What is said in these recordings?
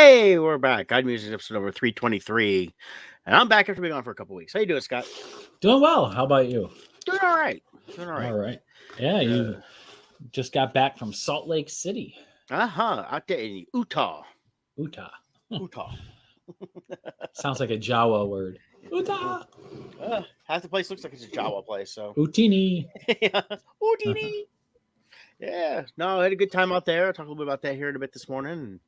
Hey, we're back. Guide Musings episode number 323. And I'm back after being on for a couple weeks. How you doing, Scott? Doing well. How about you? Doing all right. Doing all right. All right. Yeah, you just got back from Salt Lake City, Out there in Utah. Utah. Utah. Sounds like a Jawa word. Utah. Half the place looks like it's a Jawa place. So Utini. yeah. Utini. Yeah. No, I had a good time out there. I'll talk a little bit about that here in a bit this morning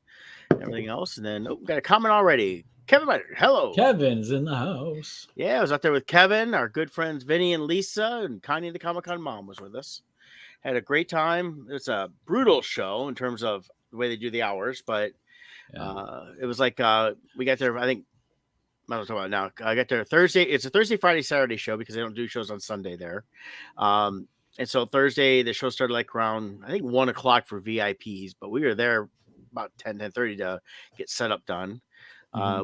and everything else. And then, we got a comment already. Kevin, hello. Kevin's in the house. Yeah, I was out there with Kevin, our good friends Vinny and Lisa, and Connie, the Comic-Con mom, was with us. Had a great time. It's a brutal show in terms of the way they do the hours, but it was like we got there. I think I'm talking about now. I got there Thursday. It's a Thursday, Friday, Saturday show because they don't do shows on Sunday there. And so Thursday the show started like around I think 1 o'clock for VIPs, but we were there about 10:30 to get setup done.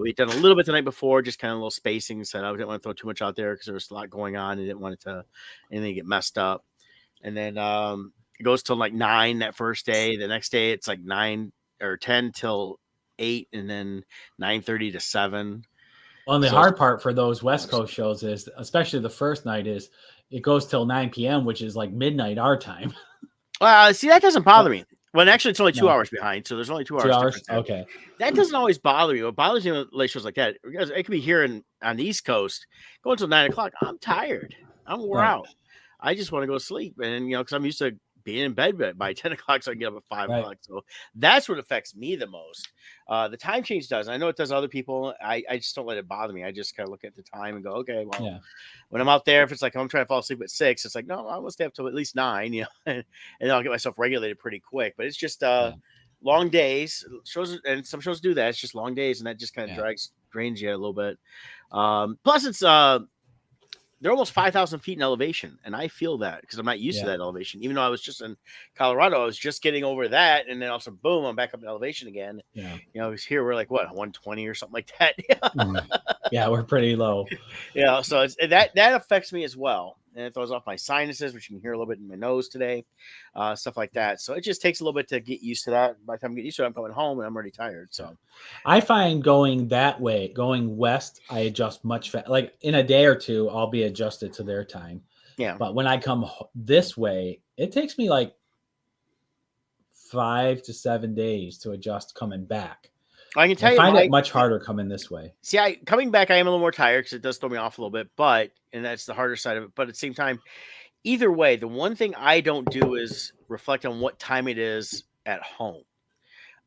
We'd done a little bit the night before, just kind of a little spacing set up. Didn't want to throw too much out there because there was a lot going on and didn't want it to anything get messed up. And then it goes till like 9 that first day. The next day it's like 9 or 10 till 8, and then 9:30 to 7. Well, and the hard part for those West Coast shows is, especially the first night, is it goes till 9 p.m., which is like midnight our time. See, that doesn't bother me. Well, actually, it's only 2 hours behind, so there's only 2 hours. 2 hours? Okay. That doesn't always bother me. What bothers me with late shows like that, because it could be here on the East Coast, going until 9 o'clock. I'm tired. I'm wore out. I just want to go to sleep. And, because I'm used to being in bed by 10 o'clock, so I can get up at 5 o'clock. So that's what affects me the most. The time change does. I know it does other people. I just don't let it bother me. I just kind of look at the time and go, okay, well, when I'm out there, if it's like I'm trying to fall asleep at 6, it's like, no, I want to stay up till at least 9, and then I'll get myself regulated pretty quick. But it's just long days. Shows, and some shows do that. It's just long days, and that just kind of drains you a little bit. Plus, it's they're almost 5,000 feet in elevation, and I feel that because I'm not used to that elevation. Even though I was just in Colorado, I was just getting over that, and then also boom, I'm back up in elevation again. Because here we're like 120 or something like that. Yeah, we're pretty low. So it's, that affects me as well, and it throws off my sinuses, which you can hear a little bit in my nose today, stuff like that. So it just takes a little bit to get used to that. By the time I get used to it, I'm coming home and I'm already tired. So I find going that way, going west, I adjust much faster. Like in a day or two, I'll be adjusted to their time. Yeah. But when I come this way, it takes me like 5 to 7 days to adjust coming back. I can tell you, I find it much harder coming this way. See, coming back, I am a little more tired because it does throw me off a little bit, and that's the harder side of it. But at the same time, either way, the one thing I don't do is reflect on what time it is at home,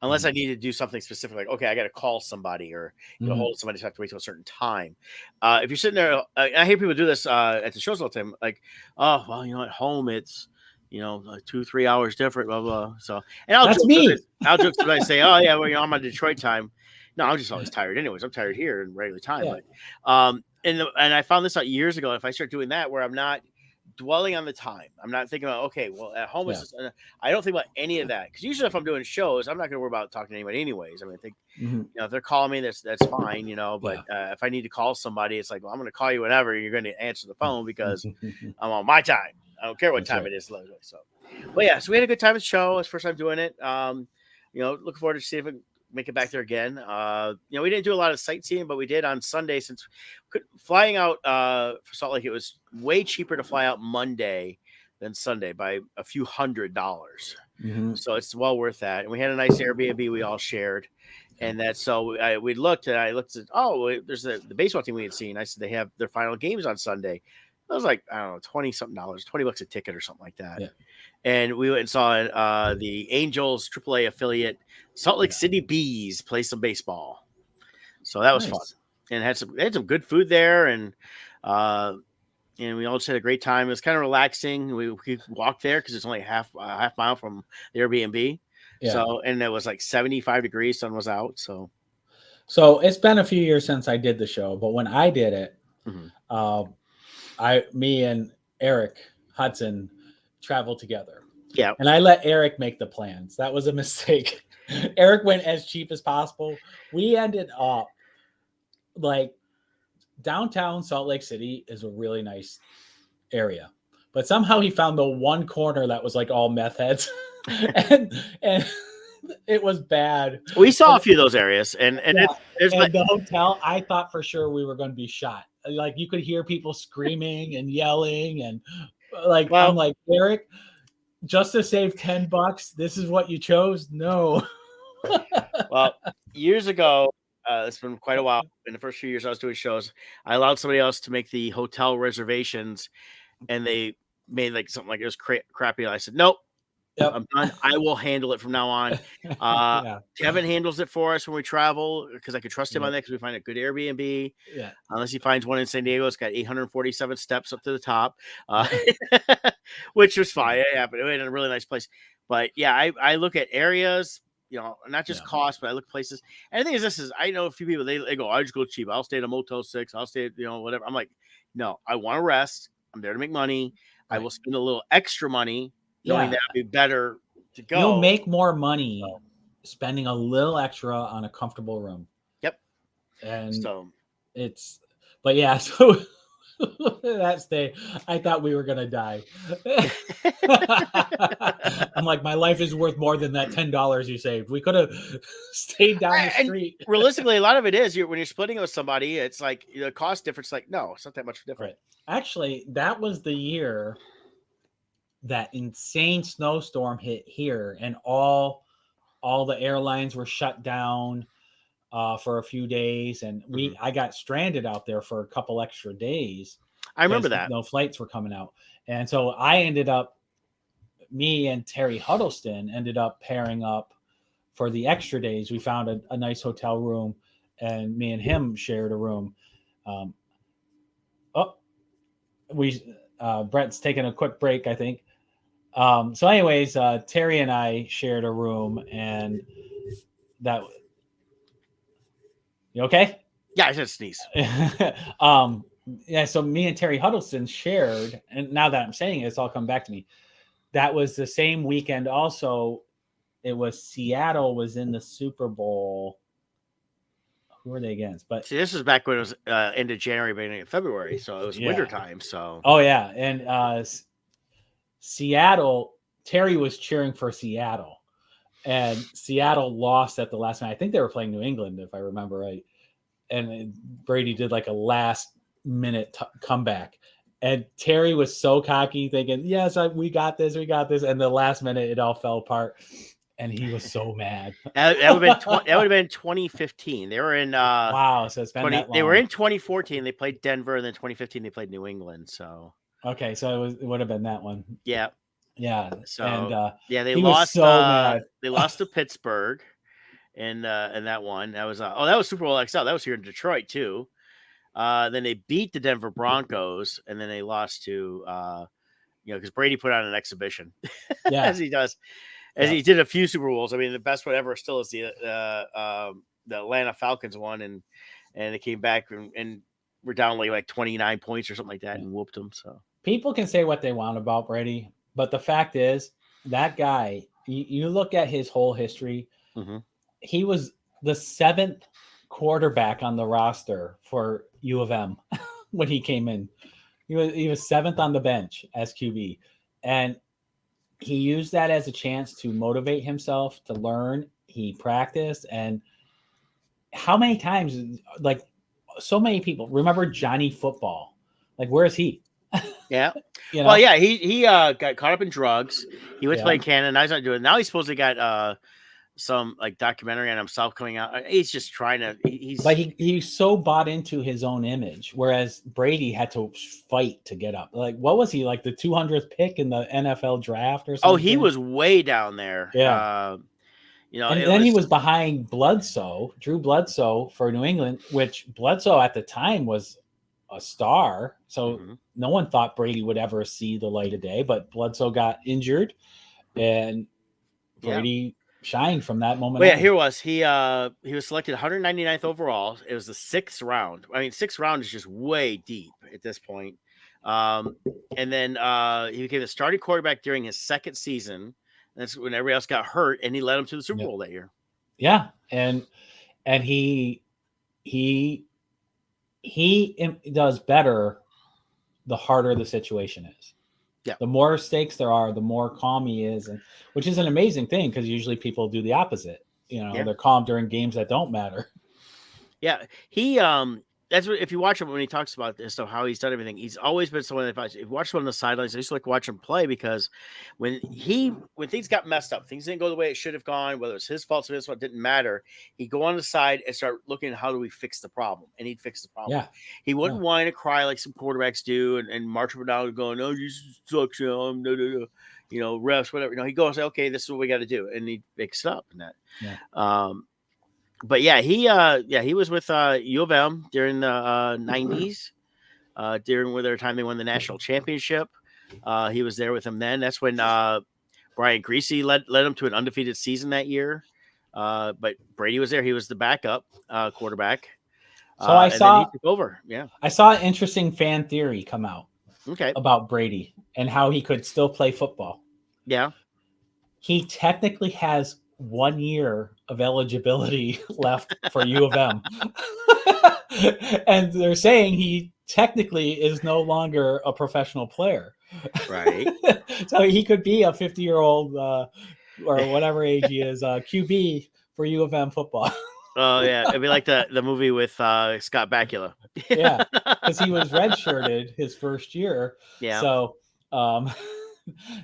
unless I need to do something specific, like, okay, I got to call somebody or get a hold of somebody, so I have to wait till a certain time. If you're sitting there, I hear people do this at the shows all the time, like, oh, well, at home it's, like 2-3 hours different, blah, blah. So, and I'll joke somebody say, oh yeah, well, I'm on Detroit time. No, I'm just always tired anyways. I'm tired here in regular time. Yeah. But, and I found this out years ago. If I start doing that, where I'm not dwelling on the time, I'm not thinking about, okay, well, at home, I don't think about any of that. Because usually if I'm doing shows, I'm not going to worry about talking to anybody anyways. I mean, I think, if they're calling me, that's fine, but if I need to call somebody, it's like, well, I'm going to call you whenever you're going to answer the phone because I'm on my time. I don't care what time it is, literally. So, but so we had a good time at the show. It's the first time doing it. Looking forward to see if we can make it back there again. We didn't do a lot of sightseeing, but we did on Sunday since flying out for Salt Lake. It was way cheaper to fly out Monday than Sunday by a few $100s. So it's well worth that. And we had a nice Airbnb we all shared. And that's so we looked and I looked at, there's the baseball team we had seen. I said, they have their final games on Sunday. It was like, I don't know, $20-something, $20 a ticket or something like that. Yeah. And we went and saw the Angels AAA affiliate, Salt Lake City Bees, play some baseball. So that was fun. And they had some good food there. And we all just had a great time. It was kind of relaxing. We walked there because it's only a half mile from the Airbnb. Yeah. So, and it was like 75 degrees. Sun was out. So it's been a few years since I did the show, but when I did it, me and Eric Hudson traveled together. Yeah. And I let Eric make the plans. That was a mistake. Eric went as cheap as possible. We ended up like downtown Salt Lake City is a really nice area, but somehow he found the one corner that was like all meth heads. and It was bad. We saw a few of those areas, and Yeah, there's and the hotel, I thought for sure we were going to be shot. Like you could hear people screaming and yelling, and like I'm well, like, Eric, just to save $10, this is what you chose? No. well, years ago, it's been quite a while. In the first few years I was doing shows, I allowed somebody else to make the hotel reservations, and they made like something like it was crappy. I said, nope. Yep. I'm done. I will handle it from now on. Yeah. Kevin handles it for us when we travel because I could trust him on Yep. that because we find a good Airbnb. Yeah. Unless he finds one in San Diego, it's got 847 steps up to the top, Yeah. which was fine. It happened. It was a really nice place. But yeah, I look at areas, not just Yeah. cost, but I look at places. And the thing is, this is I know a few people they go, I just go cheap. I'll stay at a Motel 6. I'll stay at whatever. I'm like, no, I want to rest. I'm there to make money. I Right. will spend a little extra money knowing Yeah. that would be better to go. You'll make more money spending a little extra on a comfortable room. Yep. And So but yeah, so that day I thought we were gonna die. I'm like, my life is worth more than that $10 you saved. We could have stayed down the street. Realistically, a lot of it is when you're splitting it with somebody, it's like the cost difference. Like, no, it's not that much different. Right. Actually, that was the year that insane snowstorm hit here, and all the airlines were shut down for a few days, and I got stranded out there for a couple extra days. I remember that. No flights were coming out, and so me and Terry Huddleston ended up pairing up for the extra days. We found a nice hotel room, and me and him shared a room. Brett's taking a quick break, I think. So anyways, Terry and I shared a room, and that, you okay? Yeah, I just sneeze. Yeah, so me and Terry Huddleston shared, and now that I'm saying it, it's all come back to me. That was the same weekend also. It was Seattle was in the Super Bowl. Who were they against? But see, this was back when it was end of January, beginning of February, so it was wintertime. So yeah, and Seattle, Terry was cheering for Seattle, and Seattle lost at the last minute. I think they were playing New England, if I remember right. And Brady did like a last minute comeback. And Terry was so cocky, thinking, yes, we got this. And the last minute, it all fell apart. And he was so mad. that would have been 2015. They were in wow, so it's been that long. They were in 2014. They played Denver, and then 2015 they played New England. So okay, so it would have been that one. Yeah. So and they lost. So mad. They lost to Pittsburgh, and that one that was that was Super Bowl XL. That was here in Detroit too. Then they beat the Denver Broncos, and then they lost to because Brady put on an exhibition, as he does. As he did a few Super Bowls. I mean, the best one ever still is the Atlanta Falcons one, and they came back and were down like 29 points or something like that and whooped them. So people can say what they want about Brady, but the fact is that guy, you look at his whole history, he was the 7th quarterback on the roster for U of M when he came in. He was 7th on the bench as QB, and he used that as a chance to motivate himself to learn. He practiced, and how many times, like so many people remember Johnny Football? Like, where is he? Yeah. Well, yeah, he got caught up in drugs. He went to play in Canada. Now he's not doing it. Now he's supposedly got some like documentary on himself coming out. He's just trying to. But he's so bought into his own image, whereas Brady had to fight to get up. Like, what was he, like the 200th pick in the NFL draft or something? Oh, he was way down there. Yeah. And then he was behind Drew Bledsoe for New England, which Bledsoe at the time was a star. So no one thought Brady would ever see the light of day, but Bledsoe got injured, and Brady shined from that moment. Well, yeah, here was he was selected 199th overall. It was the 6th round. I mean, 6th round is just way deep at this point. And then he became the starting quarterback during his 2nd season. That's when everybody else got hurt, and he led them to the Super Bowl that year. Yeah, and he does better the harder the situation is. Yeah. The more stakes there are, the more calm he is, and which is an amazing thing because usually people do the opposite. Yeah. They're calm during games that don't matter. Yeah, he that's what if you watch him when he talks about this stuff, how he's done everything. He's always been someone that if you watch him on the sidelines, I used to like watch him play because when things got messed up, things didn't go the way it should have gone, whether it's his fault or his fault, didn't matter. He'd go on the side and start looking at how do we fix the problem, and he'd fix the problem. Yeah, He yeah. wouldn't whine and cry like some quarterbacks do, and march up and down going, "Oh, you suck, refs, whatever." He'd go and say, "Okay, this is what we got to do," and he'd fix it up and that. Yeah. But he was with U of M during the 90s, during their time they won the national championship. He was there with them then. That's when Brian Greasy led him to an undefeated season that year. But Brady was there. He was the backup quarterback. So I and then he saw took over. Yeah. I saw an interesting fan theory come out Okay. about Brady and how he could still play football. Yeah. He technically has 1 year of eligibility left for U of M. And they're saying he technically is no longer a professional player. Right. So he could be a 50-year-old or whatever age he is, QB for U of M football. Oh yeah, it'd be like the movie with Scott Bakula. Yeah, because he was redshirted his first year. Yeah. So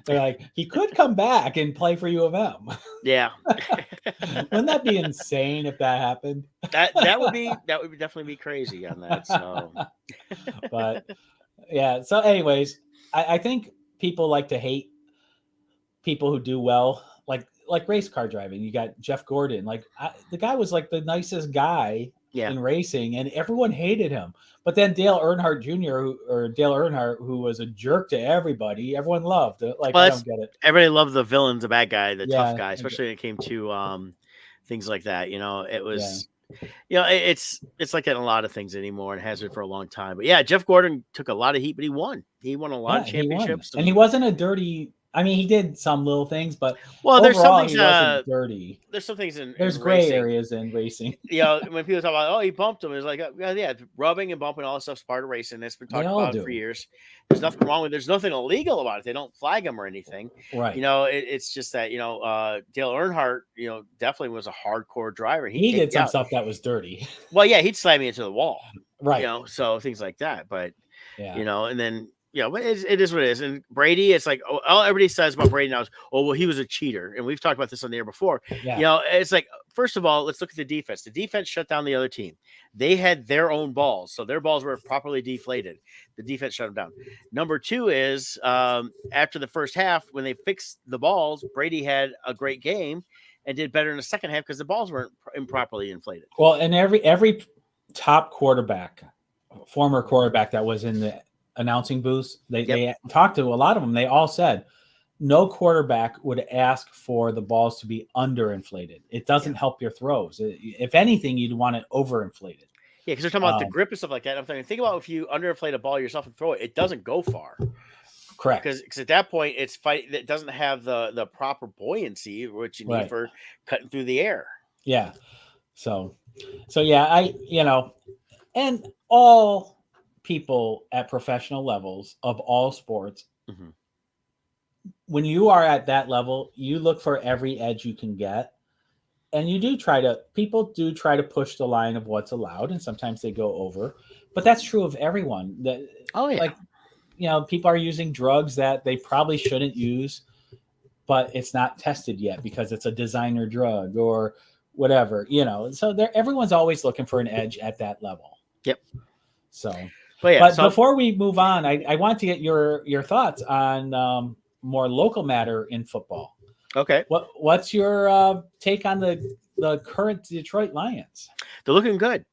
they're like, he could come back and play for U of M. Yeah. Wouldn't that be insane if that happened? that would definitely be crazy on that. So, But yeah. So, anyways, I think people like to hate people who do well, like race car driving. You got Jeff Gordon. The guy was like the nicest guy yeah. in racing, and everyone hated him. But then Dale Earnhardt Jr., who was a jerk to everybody, everyone loved. I don't get it. Everybody loved the villain, the bad guy, the tough guy, Yeah, especially when it came to things like that. It was, yeah. it's like that in a lot of things anymore, and has been for a long time. But yeah, Jeff Gordon took a lot of heat, but he won. He won a lot of championships, and he wasn't a dirty. I mean, he did some little things, but there's some things. He wasn't dirty. There's some things there's in gray racing. areas in racing. When people talk about, oh, he bumped him, it's like, yeah, rubbing and bumping, all that stuff's part of racing. It's been talked about for years. There's nothing wrong with it. There's nothing illegal about it. They don't flag him or anything. Right. It's just that, Dale Earnhardt, definitely was a hardcore driver. He did some stuff that was dirty. Well, yeah, he'd slam me into the wall. Right. So things like that. But, yeah. And then, but it is what it is. And Brady, it's like, all everybody says about Brady now is, oh, well, he was a cheater. And we've talked about this on the air before. Yeah. It's like, first of all, let's look at the defense. The defense shut down the other team. They had their own balls. So their balls were properly deflated. The defense shut them down. Number two is after the first half, when they fixed the balls, Brady had a great game and did better in the second half because the balls weren't improperly inflated. Well, and every top quarterback, former quarterback that was in the announcing booth, they talked to a lot of them. They all said no quarterback would ask for the balls to be underinflated. It doesn't help your throws. If anything, you'd want it overinflated. Yeah, because they're talking about the grip and stuff like that. I'm thinking, think about if you underinflate a ball yourself and throw it, it doesn't go far. Correct. Because at that point, it doesn't have the proper buoyancy which you need for cutting through the air. Yeah. So yeah, and all people at professional levels of all sports, when you are at that level, you look for every edge you can get, and people do try to push the line of what's allowed, and sometimes they go over, but that's true of everyone. People are using drugs that they probably shouldn't use, but it's not tested yet because it's a designer drug or whatever, so everyone's always looking for an edge at that level. Yep. So, but before we move on, I want to get your thoughts on more local matter in football. Okay. What's your take on the current Detroit Lions? They're looking good.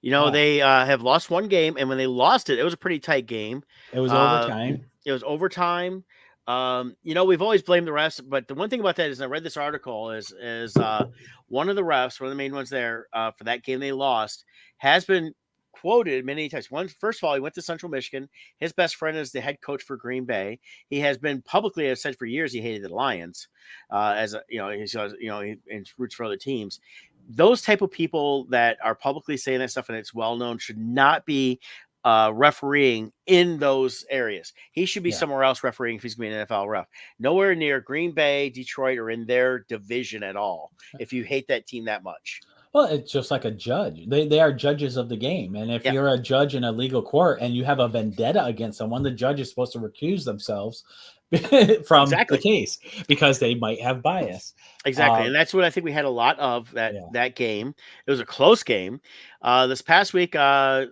They have lost one game, and when they lost it, it was a pretty tight game. It was overtime. It was overtime. We've always blamed the refs, but the one thing about that is I read this article is one of the refs, one of the main ones there for that game they lost, has been quoted many times. First of all, he went to Central Michigan. His best friend is the head coach for Green Bay. He has been publicly said for years he hated the Lions, he roots for other teams. Those type of people that are publicly saying that stuff and it's well known should not be refereeing in those areas. He should be Yeah. somewhere else refereeing if he's going to be an NFL ref. Nowhere near Green Bay, Detroit, or in their division at all. If you hate that team that much. Well, it's just like a judge. They are judges of the game. And if Yeah, you're a judge in a legal court and you have a vendetta against someone, the judge is supposed to recuse themselves from the exactly. case because they might have bias. Exactly, and that's what I think we had a lot of Yeah. that game. It was a close game. This past week, just a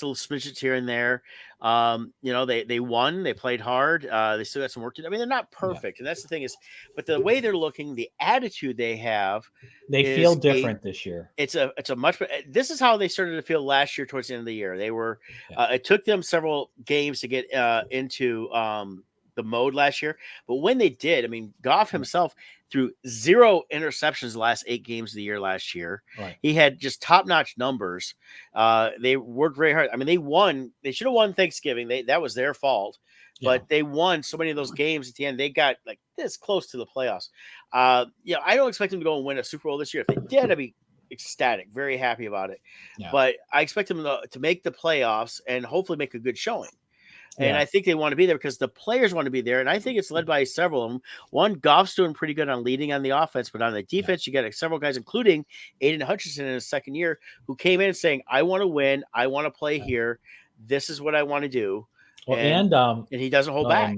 little smidgets here and there. They won. They played hard. They still got some work to do. I mean, they're not Yeah. perfect, and that's the thing is, but the way they're looking, the attitude they have They feel is different this year. it's a much. This is how they started to feel last year towards the end of the year. They were. Yeah. It took them several games to get into the mode last year, but when they did, I mean, Goff himself threw 0 interceptions the last 8 games of the year last year. Right. He had just top notch numbers. They worked very hard. I mean, they won. They should have won Thanksgiving. That was their fault. Yeah. But they won so many of those games at the end. They got like this close to the playoffs. I don't expect them to go and win a Super Bowl this year. If they did, I'd be ecstatic, very happy about it. Yeah. But I expect them to make the playoffs and hopefully make a good showing. And Yeah. I think they want to be there because the players want to be there. And I think it's led by several of them. One, Goff's doing pretty good on leading on the offense, but on the defense, you got several guys, including Aiden Hutchinson in his second year, who came in saying, I want to win. I want to play here. This is what I want to do. Well, and he doesn't hold back.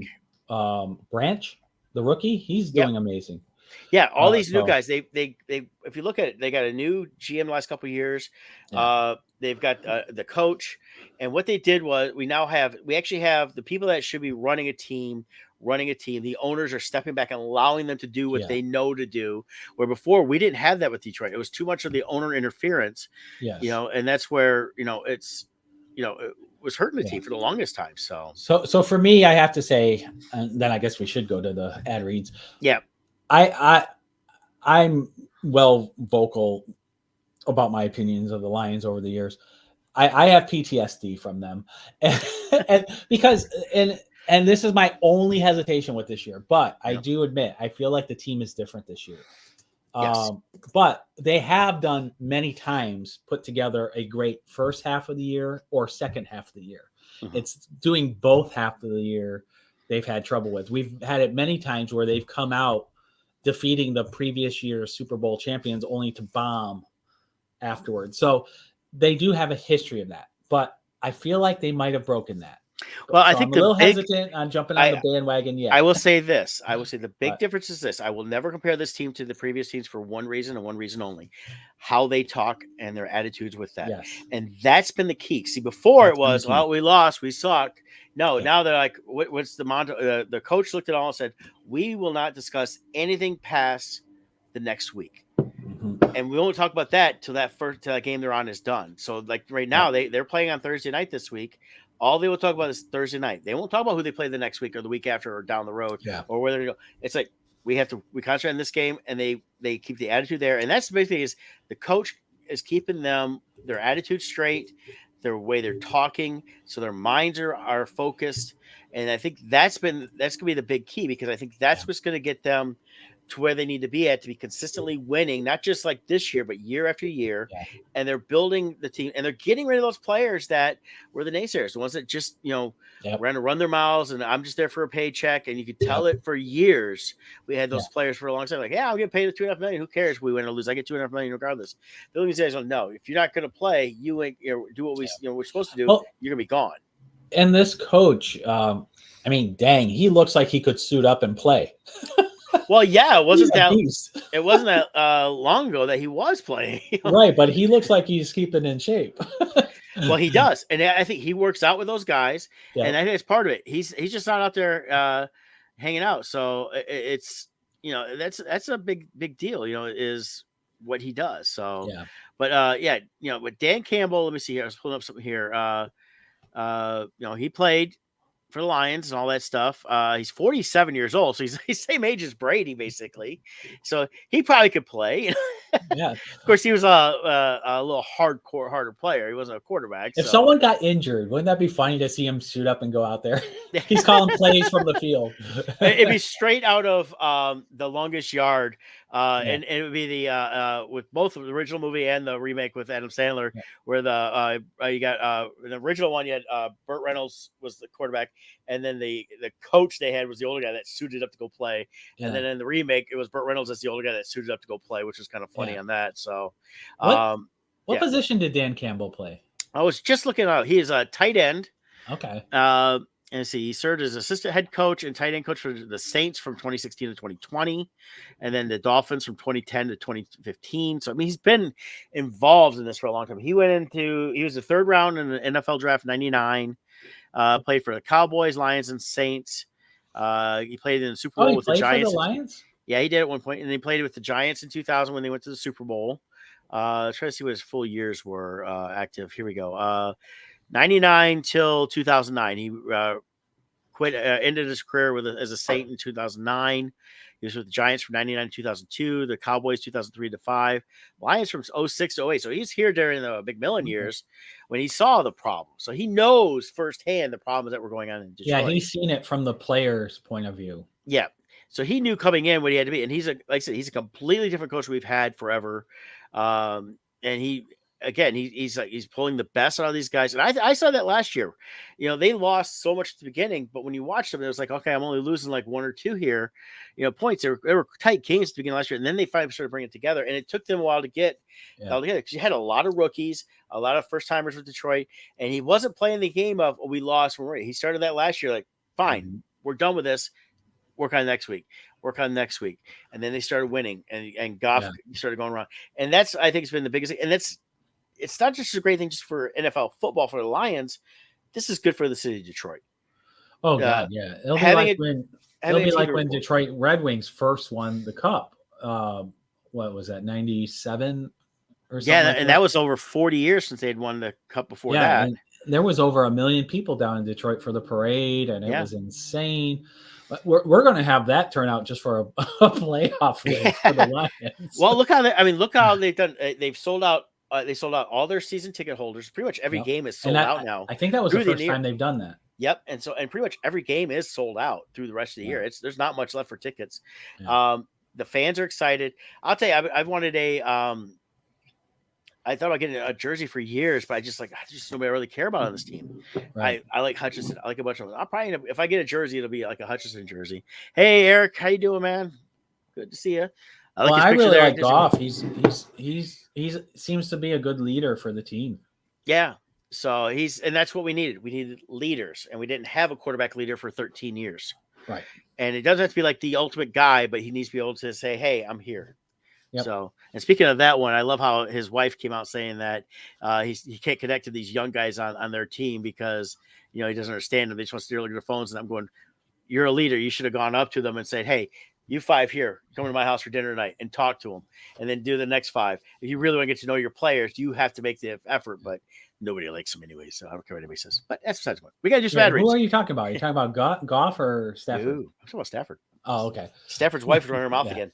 Branch, the rookie, he's doing amazing. Yeah, all these new guys. They if you look at it, they got a new GM the last couple of years. Yeah. They've got the coach, and what they did was we actually have the people that should be running a team. The owners are stepping back and allowing them to do what they know to do. Where before we didn't have that with Detroit. It was too much of the owner interference. Yes. And that's where it's it was hurting the team for the longest time. So for me, I have to say, and then I guess we should go to the ad reads. Yeah. I'm well vocal about my opinions of the Lions over the years. I have PTSD from them, and because this is my only hesitation with this year. But I do admit I feel like the team is different this year. Yes. But they have done many times put together a great first half of the year or second half of the year. Mm-hmm. It's doing both half of the year they've had trouble with. We've had it many times where they've come out defeating the previous year's Super Bowl champions only to bomb afterwards. So they do have a history of that, but I feel like they might have broken that. Well, I think I'm a little hesitant on jumping on the bandwagon yet. I will say this. The big difference is this. I will never compare this team to the previous teams for one reason and one reason only. How they talk and their attitudes with that. Yes. And that's been the key. See, before it was, well, we lost, we suck. No, now they're like, what's the motto? The coach looked at all and said, we will not discuss anything past the next week. And we won't talk about that till that game they're on is done. So like right now, they're playing on Thursday night this week. All they will talk about is Thursday night. They won't talk about who they play the next week or the week after or down the road or where they go. It's like we concentrate on this game, and they keep the attitude there. And that's the big thing is the coach is keeping their attitude straight, their way they're talking, so their minds are focused. And I think that's going to be the big key, because I think that's what's going to get them to where they need to be consistently winning, not just like this year, but year after year. Yeah. And they're building the team, and they're getting rid of those players that were the naysayers, the ones that just, were going to run their mouths and I'm just there for a paycheck. And you could tell it for years. We had those players for a long time. Like, yeah, I'll get paid $2.5 million. Who cares if we win or lose? I get $2.5 million regardless. The only guys don't know. If you're not going to play, you ain't, do what we're supposed to do. Well, you're going to be gone. And this coach, dang, he looks like he could suit up and play. Well, yeah, it wasn't that long ago that he was playing. Right, but he looks like he's keeping in shape. Well, he does, and I think he works out with those guys, and I think it's part of it. He's just not out there hanging out, so it's that's a big deal. Is what he does. So, but with Dan Campbell, let me see here. I was pulling up something here. He played. for the Lions and all that stuff. He's 47 years old, so he's the same age as Brady, basically. So he probably could play. Yeah. Of course, he was a little harder player. He wasn't a quarterback. If So someone got injured, wouldn't that be funny to see him suit up and go out there? He's calling plays from the field. it'd be straight out of The Longest Yard, Yeah. and it would be the with both the original movie and the remake with Adam Sandler, Yeah. where you got the original one. You had Burt Reynolds was the quarterback, and then the coach they had was the older guy that suited up to go play. Yeah. And then in the remake, it was Burt Reynolds as the older guy that suited up to go play, which was kind of funny Yeah. on that. So, What yeah. position did Dan Campbell play? I was just looking out. He is a tight end. Okay. And see, he served as assistant head coach and tight end coach for the Saints from 2016 to 2020, and then the Dolphins from 2010 to 2015. So I mean, he's been involved in this for a long time. He was the third round in the NFL draft '99. Played for the Cowboys, Lions, and Saints. He played in the Super Bowl with the Giants. For the Lions? Yeah, he did at one point, and he played with the Giants in 2000 when they went to the Super Bowl. Try to see what his full years were active. Here we go. 99 till 2009. He quit, ended his career as a Saint in 2009. He was with the Giants from 99 to 2002, the Cowboys 2003 to 5, Lions from 06 to 08. So he's here during the McMillan years when he saw the problem. So he knows firsthand the problems that were going on in Detroit. Yeah, he's seen it from the player's point of view. Yeah. So he knew coming in what he had to be. And like I said, he's a completely different coach we've had forever. And he's pulling the best out of these guys. And I saw that last year. You know, they lost so much at the beginning, but when you watched them, it was like, okay, I'm only losing like one or two here, points. They were tight games at the beginning of last year. And then they finally started bringing it together. And it took them a while to get it all together because you had a lot of rookies, a lot of first timers with Detroit. And he wasn't playing the game of, we lost. He started that last year, like, fine, we're done with this. Work on next week. And then they started winning and Goff started going wrong. And that's, I think, it's been the biggest thing. And it's not just a great thing just for NFL football for the Lions. This is good for the city of Detroit. Oh God, yeah. It'll be like when Detroit Red Wings first won the Cup. What was that, 97 or something? Yeah, and that was over 40 years since they had won the Cup before that. And there was over 1 million people down in Detroit for the parade, and it was insane. But we're going to have that turn out just for a playoff win for the Lions. Well, look how they've done. They've sold out. They sold out all their season ticket holders. Pretty much every game is sold out now. I think that was the first time they've done that. Yep, and pretty much every game is sold out through the rest of the year. There's not much left for tickets. Yeah. The fans are excited. I'll tell you, I've wanted I thought about getting a jersey for years, but I just nobody I really care about on this team. Right. I like Hutchinson. I like a bunch of them. I'll probably if I get a jersey, it'll be like a Hutchinson jersey. Hey, Eric, how you doing, man? Good to see you. I really like Goff. He seems to be a good leader for the team. Yeah. So and that's what we needed. We needed leaders, and we didn't have a quarterback leader for 13 years. Right. And it doesn't have to be like the ultimate guy, but he needs to be able to say, "Hey, I'm here." Yep. So, and speaking of that one, I love how his wife came out saying that he can't connect to these young guys on their team because he doesn't understand them. They just want to look at their phones, and I'm going, "You're a leader. You should have gone up to them and said, hey, you 5 here, come to my house for dinner tonight and talk to them, and then do the next 5. If you really want to get to know your players, you have to make the effort." But nobody likes them anyway, so I don't care what anybody says. But that's besides the point. We got to do some ad reads. Who are you talking about? Are you talking about Goff or Stafford? I'm talking about Stafford. Oh, okay. Stafford's wife is running her mouth again.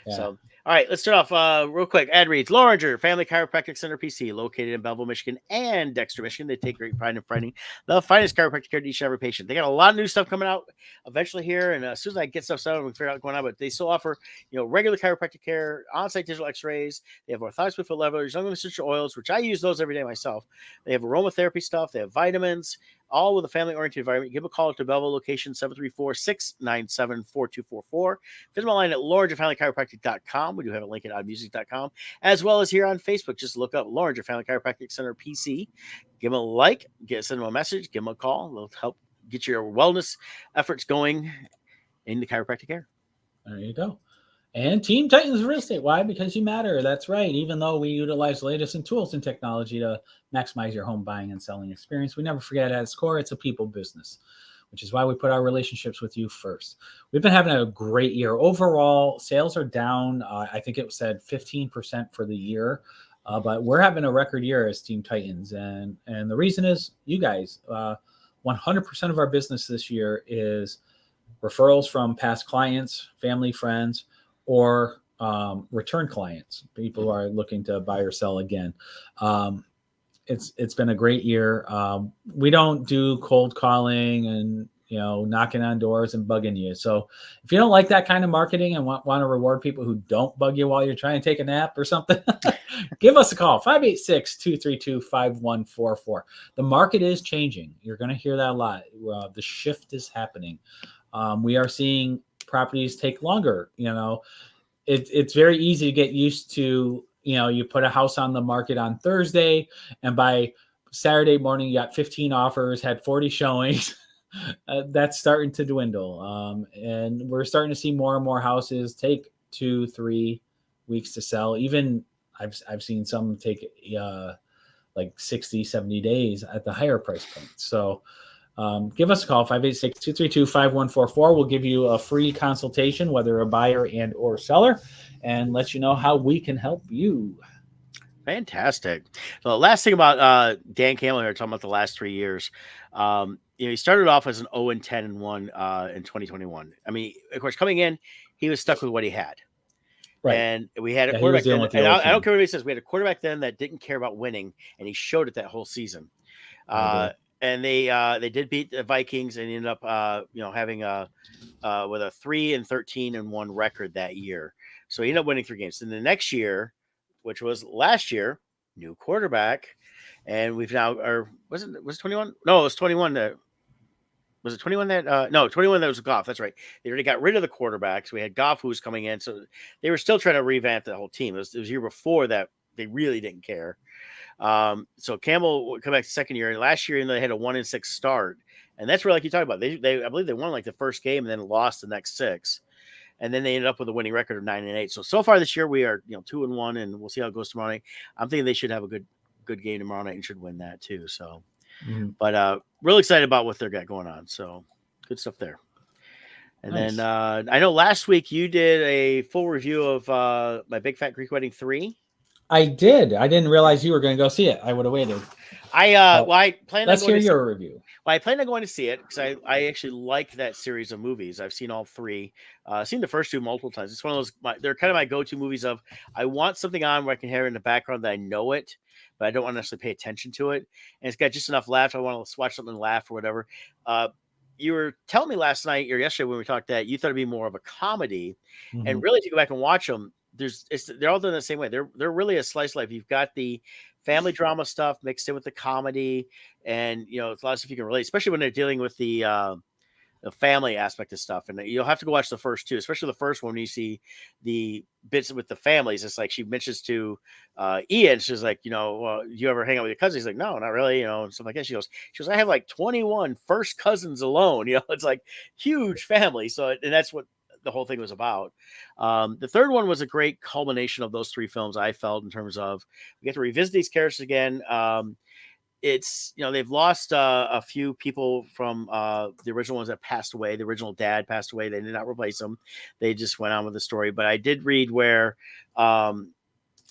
Yeah. So, all right, let's start off real quick. Ad reads. Loringer Family Chiropractic Center PC, located in Belleville, Michigan and Dexter, Michigan. They take great pride in finding the finest chiropractic care to each and every patient. They got a lot of new stuff coming out eventually here, and as soon as I get stuff settled, we can figure out what's going on. But they still offer, regular chiropractic care, on-site digital X-rays. They have orthotics with levelers, young essential oils, which I use those every day myself. They have aromatherapy stuff. They have vitamins, all with a family-oriented environment. Give a call to Belleville location 734-697-4244. Visit my line at LoringerFamilyChiropractic.com. We do have a link at oddmusic.com, as well as here on Facebook. Just look up Loringer Family Chiropractic Center PC. Give them a like, send them a message, give them a call. They'll help get your wellness efforts going in the chiropractic care. There you go. And Team Titans Real Estate. Why? Because you matter. That's right. Even though we utilize the latest in tools and technology to maximize your home buying and selling experience, we never forget at its core, it's a people business, which is why we put our relationships with you first. We've been having a great year. Overall, sales are down. I think it said 15% for the year, but we're having a record year as Team Titans. And the reason is you guys. One 100% of our business this year is referrals from past clients, family, friends, or return clients, people who are looking to buy or sell again. It's been a great year. We don't do cold calling and knocking on doors and bugging you. So if you don't like that kind of marketing and want to reward people who don't bug you while you're trying to take a nap or something, give us a call, 586-232-5144. The market is changing. You're going to hear that a lot. The shift is happening. We are seeing properties take longer. It's very easy to get used to, you put a house on the market on Thursday and by Saturday morning, you got 15 offers, had 40 showings. That's starting to dwindle. And we're starting to see more and more houses take 2-3 weeks to sell. Even I've seen some take like 60-70 days at the higher price point. So give us a call, 586-232-5144. We'll give you a free consultation, whether a buyer and or seller, and let you know how we can help you. Fantastic. So the last thing about Dan Campbell here, talking about the last 3 years, he started off as an 0-10-1 in 2021. I mean, of course, coming in, he was stuck with what he had. Right. And we had a quarterback then. And I don't care what he says. We had a quarterback then that didn't care about winning, and he showed it that whole season. And they did beat the Vikings and ended up having with a 3-13-1 record that year. So he ended up winning 3 games. And the next year, which was last year, new quarterback, and we've now was it 21? No, it was 21 that was it 21 that no 21 that was Goff. That's right. They already got rid of the quarterbacks. We had Goff who was coming in, so they were still trying to revamp the whole team. It was year before that they really didn't care. So Campbell would come back the second year, and last year they had a 1-6 start, and that's where, like you talked about, they I believe they won like the first game and then lost the next 6, and then they ended up with a winning record of 9-8. So far this year we are 2-1, and we'll see how it goes tomorrow night. I'm thinking they should have a good game tomorrow night and should win that too. So, but really excited about what they've got going on. So good stuff there. And nice. Then I know last week you did a full review of My Big Fat Greek Wedding 3. I did. I didn't realize you were going to go see it. I would have waited. I plan. Let's hear your review. Well, I plan on going to see it because I actually like that series of movies. I've seen all 3. I've seen the first 2 multiple times. It's one of those. They're kind of my go-to movies. Of I want something on where I can hear in the background that I know it, but I don't want to necessarily pay attention to it. And it's got just enough laugh. I want to watch something and laugh or whatever. You were telling me last night or yesterday when we talked that you thought it'd be more of a comedy, and really, if you go back and watch them. They're all done the same way. They're really a slice of life. You've got the family drama stuff mixed in with the comedy, and it's a lot of stuff you can relate, especially when they're dealing with the family aspect of stuff. And you'll have to go watch the first 2, especially the first one when you see the bits with the families. It's like she mentions to Ian, she's like, do you ever hang out with your cousins? He's like, no, not really, and stuff like that. She goes, I have like 21 first cousins alone. It's like huge family. So, and that's what the whole thing was about. The third one was a great culmination of those 3 films, I felt, in terms of we get to revisit these characters again. It's they've lost a few people from the original ones that passed away. The original dad passed away. They did not replace him. They just went on with the story. But I did read where a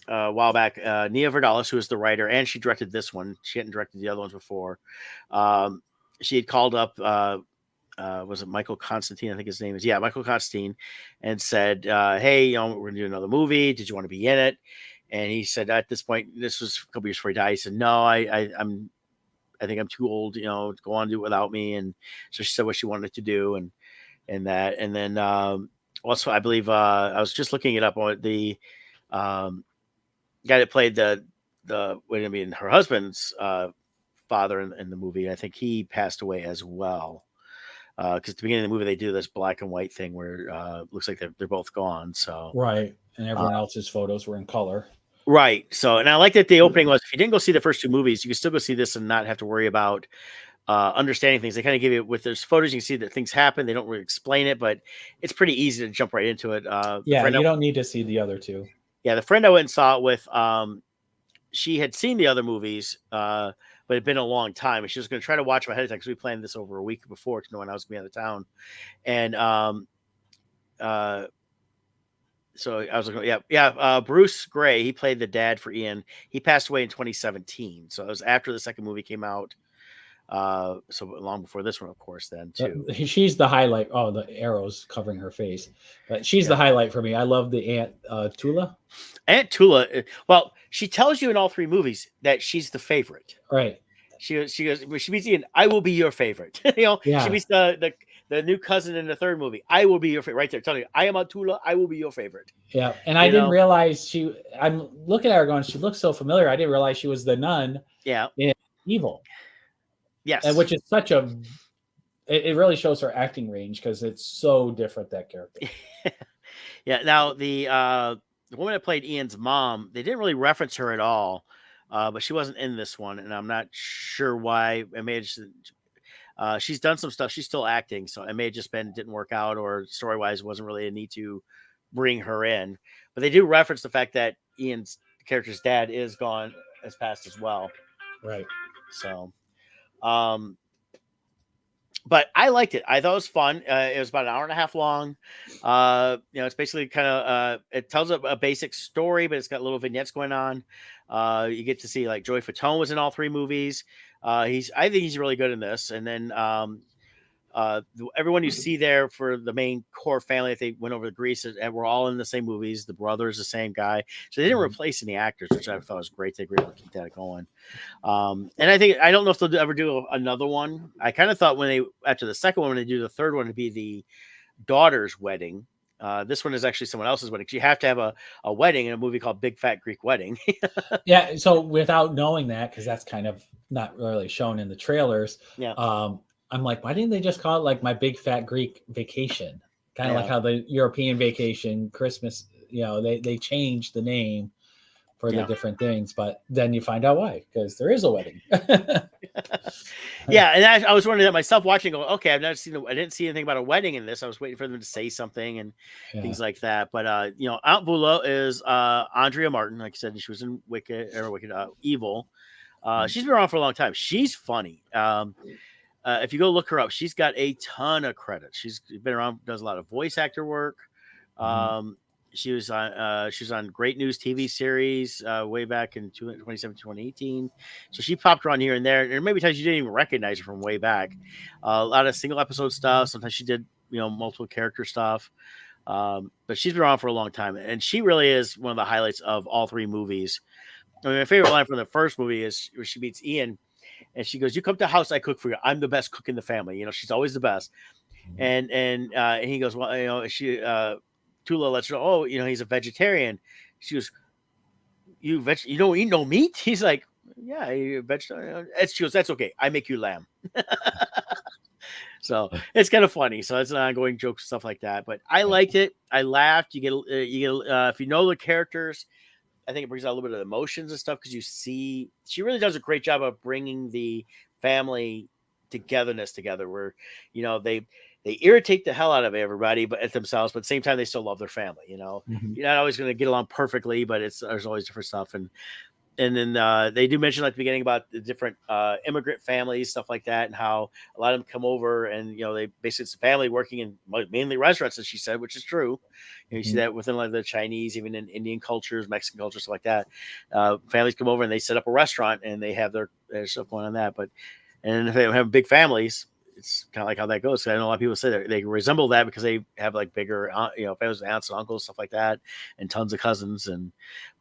while back, Nia Vardalos, who is the writer, and she directed this one. She hadn't directed the other ones before. She had called up was it Michael Constantine? I think his name is. Yeah, Michael Constantine, and said, hey, we're going to do another movie. Did you want to be in it? And he said, at this point, this was a couple years before he died. He said, no, I think I'm too old, to go on and do it without me. And so she said what she wanted to do and that. And then also, I believe I was just looking it up on the guy that played her husband's father in the movie. I think he passed away as well. Because at the beginning of the movie, they do this black and white thing where it looks like they're both gone. So right, and everyone else's photos were in color. Right. So, and I like that the opening was, if you didn't go see the first 2 movies, you can still go see this and not have to worry about understanding things. They kind of give you, with those photos, you can see that things happen. They don't really explain it, but it's pretty easy to jump right into it. You don't need to see the other 2. Yeah, the friend I went and saw it with, she had seen the other movies, but it'd been a long time, and she was going to try to watch them ahead of time because we planned this over a week before to know when I was going to be out of town. And so I was like, Bruce Gray, he played the dad for Ian. He passed away in 2017, so it was after the second movie came out. So long before this one, of course, then too. She's the highlight. Oh, the arrows covering her face, but she's the Yeah. highlight for me. I love the Aunt Tula. Aunt Tula, well, she tells you in all three movies that she's the favorite. Right. She goes when she meets Ian, I will be your favorite. She Yeah. meets the new cousin in the third movie. I will be your favorite. Right there, telling you, I am Atula. I will be your favorite. Yeah. And I You didn't know, realize I'm looking at her going, she looks so familiar. I didn't realize she was the nun yeah, in Evil, and yes, which is such a. It really shows her acting range because it's so different, that character. yeah. Now the woman that played Ian's mom, they didn't really reference her at all, but she wasn't in this one, and I'm not sure why. I may have just, she's done some stuff. She's still acting, so it may have just been didn't work out, or story wise wasn't really a need to bring her in. But they do reference the fact that Ian's character's dad is gone, has passed as well. Right. So, um, but I liked it. I thought it was fun. It was about an hour and a half long. It's basically kind of it tells a basic story, but it's got little vignettes going on. You get to see like Joey Fatone was in all three movies. I think he's really good in this. And then everyone you see there for the main core family, if they went over to Greece, and we're all in the same movies. The brother's the same guy, so they didn't replace any actors, which I thought was great. They were able to keep that going. And I don't know if they'll ever do another one. I kind of thought after the second one, when they do the third one, to be the daughter's wedding. This one is actually someone else's wedding. You have to have a wedding in a movie called Big Fat Greek Wedding. Yeah. So without knowing that, because that's kind of not really shown in the trailers, Yeah. I'm like, why didn't they just call it like My Big Fat Greek Vacation? Kind of Yeah. like how the European vacation, Christmas, they changed the name for the different things, but then you find out why, because there is a wedding. Yeah, and I was wondering that myself watching. Go, okay, I didn't see anything about a wedding in this. I was waiting for them to say something and things like that. But Aunt Bula is Andrea Martin. Like I said, she was in Wicked Evil. She's been around for a long time. She's funny. If you go look her up, she's got a ton of credits. She's been around, does a lot of voice actor work. She was on Great News TV series way back in 2017, 2018. So she popped around here and there. And maybe times you didn't even recognize her from way back. A lot of single episode stuff. Sometimes she did, multiple character stuff. But she's been around for a long time. And she really is one of the highlights of all three movies. I mean, my favorite line from the first movie is where she meets Ian and she goes, "You come to the house, I cook for you. I'm the best cook in the family." She's always the best. And he goes, "Well, she Tula lets her know, oh, he's a vegetarian." She goes, "You don't eat no meat?" He's like, "Yeah, you vegetarian." She goes, "That's okay. I make you lamb." So it's kind of funny. So it's an ongoing joke, stuff like that. But I liked it. I laughed. You get if you know the characters, I think it brings out a little bit of emotions and stuff because you see she really does a great job of bringing the family togetherness together where they irritate the hell out of everybody but at themselves, but at the same time they still love their family. You're not always going to get along perfectly, but there's always different stuff. And then they do mention at the beginning about the different immigrant families, stuff like that, and how a lot of them come over and they basically it's a family working in mainly restaurants, as she said, which is true. You see that within like the Chinese, even in Indian cultures, Mexican cultures, stuff like that. Families come over and they set up a restaurant and they have their stuff going on that. And if they have big families, it's kind of like how that goes. So I know a lot of people say that they resemble that because they have like bigger, families, aunts and uncles, stuff like that, and tons of cousins. And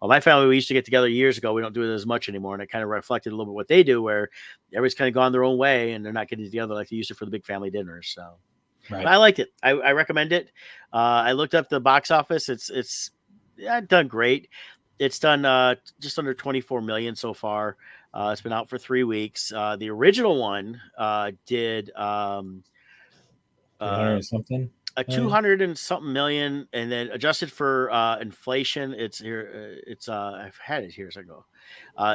my family, we used to get together years ago. We don't do it as much anymore. And it kind of reflected a little bit what they do, where everybody's kind of gone their own way and they're not getting together like they used to for the big family dinners. So But I liked it. I recommend it. I looked up the box office. It's done great. It's done just under 24 million so far. It's been out for 3 weeks. The original one did 300 something. a 200 and something million, and then adjusted for inflation, it's here. I've had it here as I go.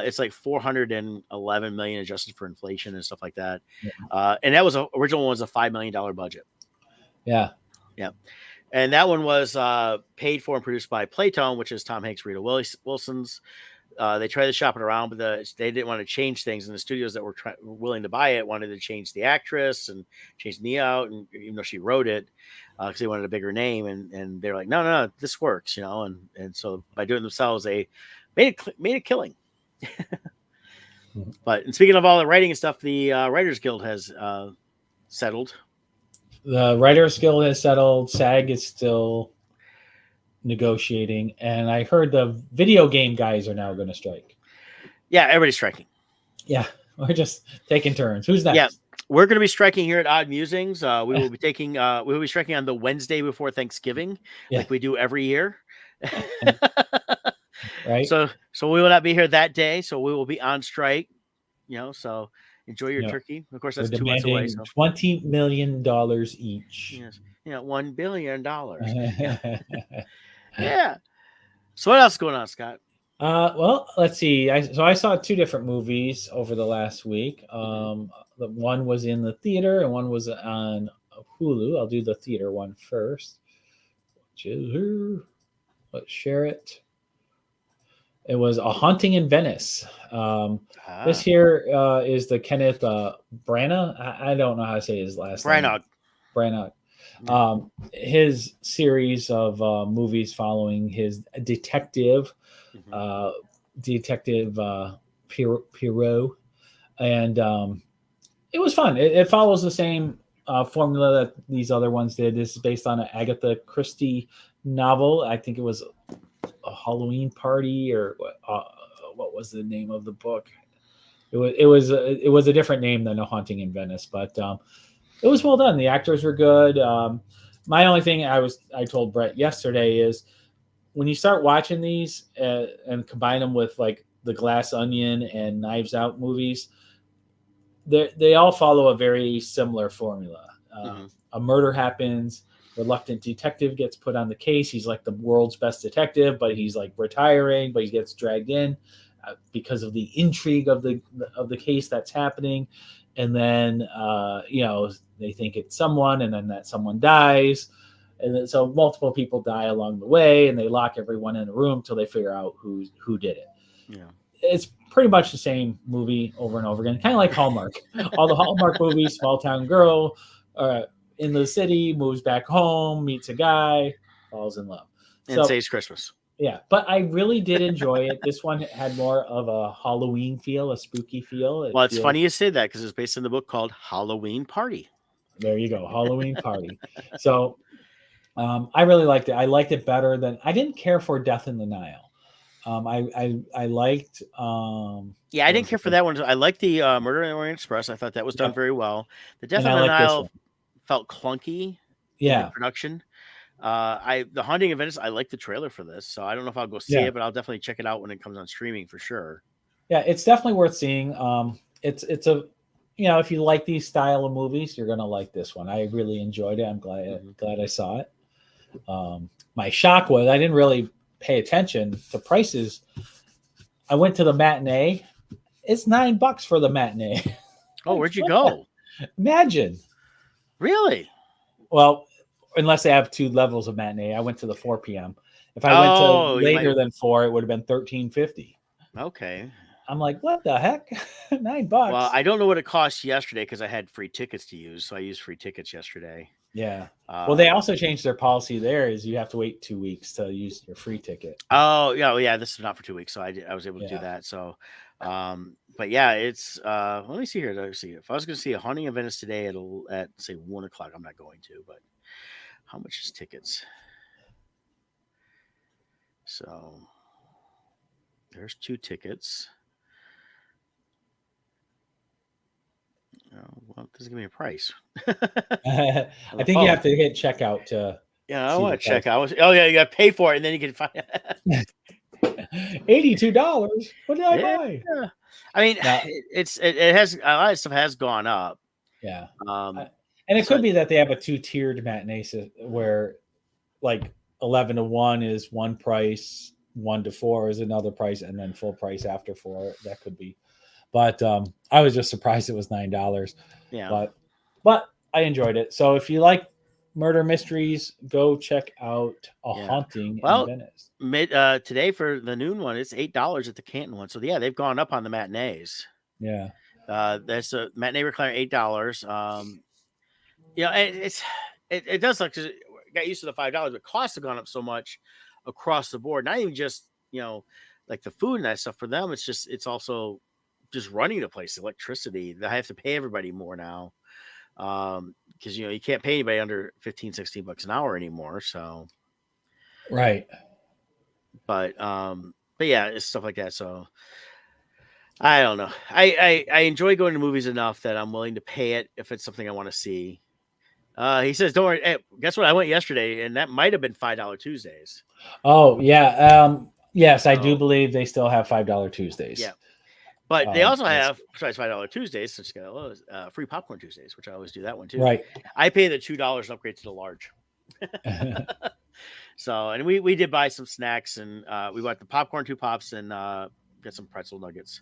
It's like 411 million adjusted for inflation and stuff like that. And that was original one was a $5 million budget. Yeah. And that one was paid for and produced by Playtone, which is Tom Hanks, Rita Wilson's. They tried to shop it around, but they didn't want to change things. And the studios that were willing to buy it wanted to change the actress and change Nia out. And even though she wrote it, because they wanted a bigger name, and they're like, no, this works, And so by doing it themselves, they made a killing. But and speaking of all the writing and stuff, the Writers Guild has settled. The Writers Guild has settled. SAG is still negotiating, and I heard the video game guys are now going to strike. Yeah, everybody's striking. Yeah, we're just taking turns. Who's next? Yeah, we're going to be striking here at Odd Musings. We will be taking. We will be striking on the Wednesday before Thanksgiving, like we do every year. Right. So we will not be here that day. So we will be on strike. So enjoy your turkey. Of course, that's 2 months away. So $20 million each. Yes. $1 billion. Yeah. So what else is going on, Scott? Well, let's see. I saw 2 different movies over the last week. The one was in the theater and one was on Hulu. I'll do the theater one first, which is here. Let's share it. It was A Haunting in Venice. This here is the Kenneth Branagh. I don't know how to say his last name. Branagh. His series of movies following his detective, Pierrot, and it was fun. It follows the same formula that these other ones did. This is based on an Agatha Christie novel. I think it was A Halloween Party, or what was the name of the book? It was a different name than A Haunting in Venice, but it was well done. The actors were good. My only thing I told Brett yesterday is when you start watching these and combine them with like the Glass Onion and Knives Out movies, they all follow a very similar formula. A murder happens. Reluctant detective gets put on the case. He's like the world's best detective, but he's like retiring, but he gets dragged in because of the intrigue of the case that's happening. And then they think it's someone, and then that someone dies, and then, so multiple people die along the way, and they lock everyone in a room till they figure out who did it. Yeah, it's pretty much the same movie over and over again, kind of like Hallmark. All the Hallmark movies: small town girl in the city, moves back home, meets a guy, falls in love, and says Christmas. Yeah, but I really did enjoy it. This one had more of a Halloween feel, a spooky feel. It's funny you say that because it's based on the book called Halloween Party. There you go, Halloween Party. So I really liked it. I liked it better than I didn't care for Death in the Nile. I liked. I didn't care for that one. I liked the Murder in the Orient Express. I thought that was done very well. The Death in the Nile felt clunky. In production. The Haunting of Venice, I like the trailer for this, so I don't know if I'll go see it, but I'll definitely check it out when it comes on streaming for sure. Yeah, it's definitely worth seeing. It's a if you like these style of movies, you're gonna like this one. I really enjoyed it. I'm glad I saw it. My shock was I didn't really pay attention to prices. I went to the matinee. It's $9 for the matinee. Oh, where'd you go? Imagine. Really? Well, unless they have 2 levels of matinee. I went to the 4 p.m. If I went to later than 4, it would have been $13.50. Okay. I'm like, what the heck? $9. Well, I don't know what it cost yesterday because I had free tickets to use, so I used free tickets yesterday. Yeah. Well, they also changed their policy there is you have to wait 2 weeks to use your free ticket. Oh, yeah. This is not for 2 weeks, so I was able to do that. So, but yeah, it's let me see here. Let's see. If I was going to see A Haunting of Venice today at say 1 o'clock, I'm not going to, but how much is tickets? So there's 2 tickets. Oh, well, it doesn't give me a price. I think you have to hit checkout to. Yeah, I want to check out. Oh yeah, you got to pay for it, and then you can find $82. What did I buy? Yeah. I mean, it has a lot of stuff has gone up. Yeah, and it could be that they have a 2-tiered matinee where, like 11 to 1 is one price, 1 to 4 is another price, and then full price after 4. That could be. But I was just surprised it was $9. Yeah. But I enjoyed it. So if you like murder mysteries, go check out A Haunting in Venice. Today for the noon one, it's $8 at the Canton one. So yeah, they've gone up on the matinees. Yeah. That's a matinee recliner, $8. It does look, 'cause I got used to the $5, but costs have gone up so much across the board. Not even just like the food and that stuff for them. It's also just running the place, electricity. They have to pay everybody more now. Because you can't pay anybody under 15, 16 bucks an hour anymore. So, Right. but yeah, it's stuff like that. So I don't know. I enjoy going to movies enough that I'm willing to pay it if it's something I want to see. He says, "Don't worry." Hey, guess what? I went yesterday, and that might have been $5 Tuesdays. Oh yeah. Yes, I do So believe they still have $5 Tuesdays. yeah, but they also That's have besides $5 Tuesdays, such as free popcorn Tuesdays, which I always do that one too. right. I pay the $2 and upgrade to the large. So, and we did buy some snacks, and we bought the popcorn, 2 pops, and got some pretzel nuggets.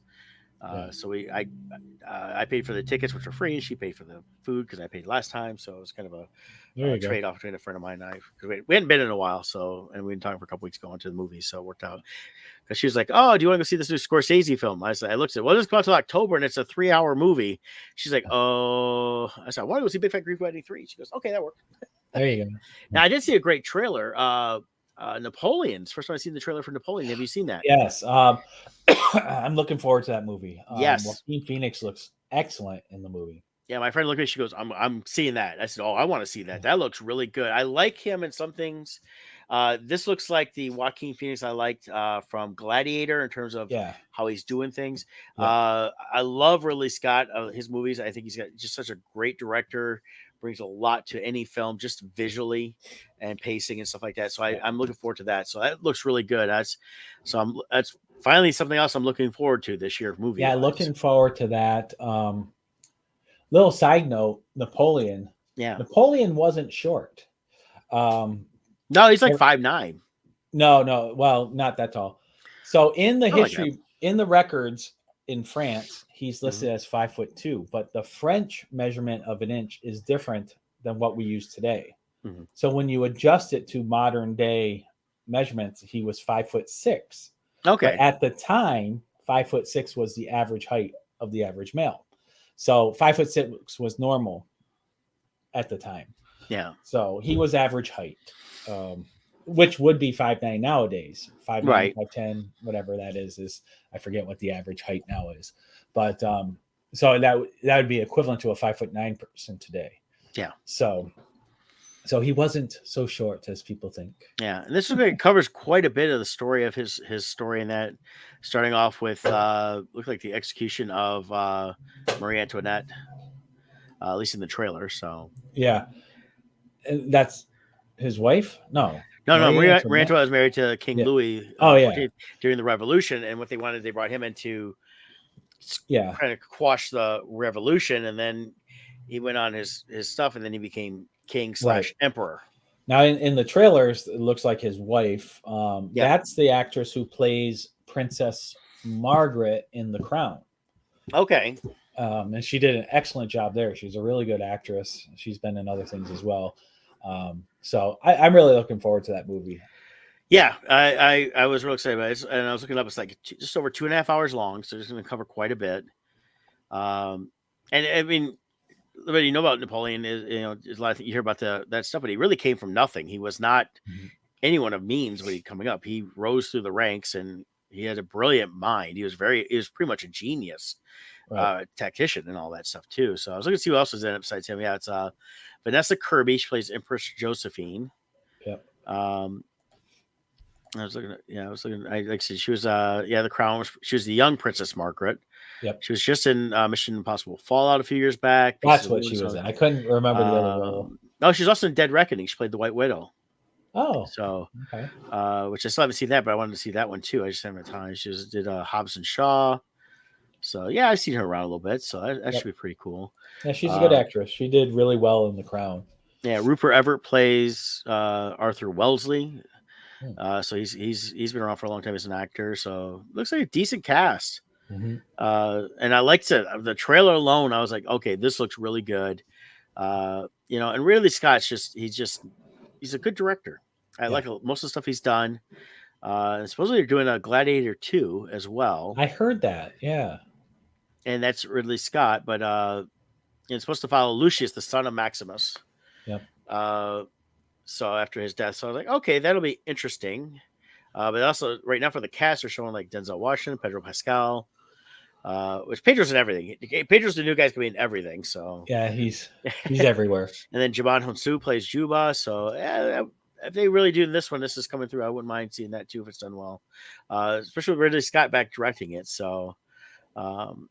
Yeah. So I paid for the tickets, which were free, and she paid for the food because I paid last time. So it was kind of There a you go. trade off between a friend of mine and I. Because we hadn't been in a while, and we've been talking for a couple weeks going to the movies, so it worked out. Because she was like, "Oh, do you want to go see this new Scorsese film?" I said, "I looked at it. Well, this comes out till October, and it's a 3-hour movie." She's like, "Oh," I said, "I want to go see Big Fat Greek Wedding 3." She goes, "Okay, that worked." There you go. Now I did see a great trailer. Napoleon's first time I've seen the trailer for Napoleon. Have you seen that? Yes. I'm looking forward to that movie. Yes. Joaquin Phoenix looks excellent in the movie. Yeah, my friend looked at me. She goes, "I'm seeing that." I said, "Oh, I want to see that. That looks really good. I like him in some things. This looks like the Joaquin Phoenix I liked from Gladiator in terms of Yeah. how he's doing things. Yeah. I love Ridley Scott, his movies. I think he's got just such a great director. Brings a lot to any film, just visually and pacing and stuff like that. So I'm looking forward to that. So that looks really good. That's finally something else I'm looking forward to this year. Movie. Yeah, looking forward to that. Little side note: Napoleon. Yeah. Napoleon wasn't short. No, he's like 5'9". No. Well, not that tall. So in the I like history, in the records in France, he's listed Mm-hmm. as 5'2", but the French measurement of an inch is different than what we use today. Mm-hmm. So when you adjust it to modern day measurements, he was 5'6". Okay. But at the time, 5'6" was the average height of the average male. So 5'6" was normal at the time. Yeah. So he was average height, which would be 5'9" nowadays. 5'9", Right. 5'10", whatever that is I forget what the average height now is. But so that would be equivalent to a 5'9" person today. Yeah. So he wasn't so short as people think. Yeah, and this movie covers quite a bit of the story of his story in that, starting off with looked like the execution of Marie Antoinette, at least in the trailer. So Yeah, and that's his wife. No, Marie Antoinette was married to King Louis. Oh yeah, during the Revolution, and what they wanted, they brought him in to kind of quash the revolution, and then he went on his stuff, and then he became king / emperor. Now, in the trailers, it looks like his wife. That's the actress who plays Princess Margaret in The Crown. Okay. And she did an excellent job there. She's a really good actress. She's been in other things as well. So I'm really looking forward to that movie. Yeah, I was real excited about it. And I was looking up. It's like just over 2.5 hours long, so it's going to cover quite a bit. And I mean, what you know about Napoleon is, there's a lot of things you hear about that stuff, but he really came from nothing. He was not anyone of means when he coming up. He rose through the ranks, and he had a brilliant mind. He was pretty much a genius, tactician and all that stuff too. So I was looking to see who else was in it besides him. Yeah, it's Vanessa Kirby. She plays Empress Josephine. Yep. I was looking. Like I said, she was the Crown. She was the young Princess Margaret. Yep. She was just in Mission Impossible Fallout a few years back. That's what she was in. I couldn't remember the other role. No, she's also in Dead Reckoning. She played the White Widow. Oh. So, okay. Which I still haven't seen that, but I wanted to see that one too. I just haven't had time. She did Hobbs and Shaw. So yeah, I've seen her around a little bit. So that should be pretty cool. Yeah, she's a good actress. She did really well in The Crown. Yeah, Rupert Everett plays Arthur Wellesley. So he's been around for a long time as an actor. So looks like a decent cast. Mm-hmm. And I liked it. The trailer alone, I was like, okay, this looks really good. And Ridley Scott's he's a good director. I like most of the stuff he's done. And supposedly they're doing a Gladiator 2 as well. I heard that, yeah. And that's Ridley Scott, but it's supposed to follow Lucius, the son of Maximus. Yep. So after his death, so I was like, okay, that'll be interesting. But also right now for the cast, they're showing like Denzel Washington, Pedro Pascal, Which Pedro's in everything. Pedro's the new guy's gonna be in everything. So Yeah, he's everywhere. And then Jabon Hunsu plays Juba. So yeah, if they really do this one, this is coming through. I wouldn't mind seeing that too if it's done well, especially with Ridley Scott back directing it. Um,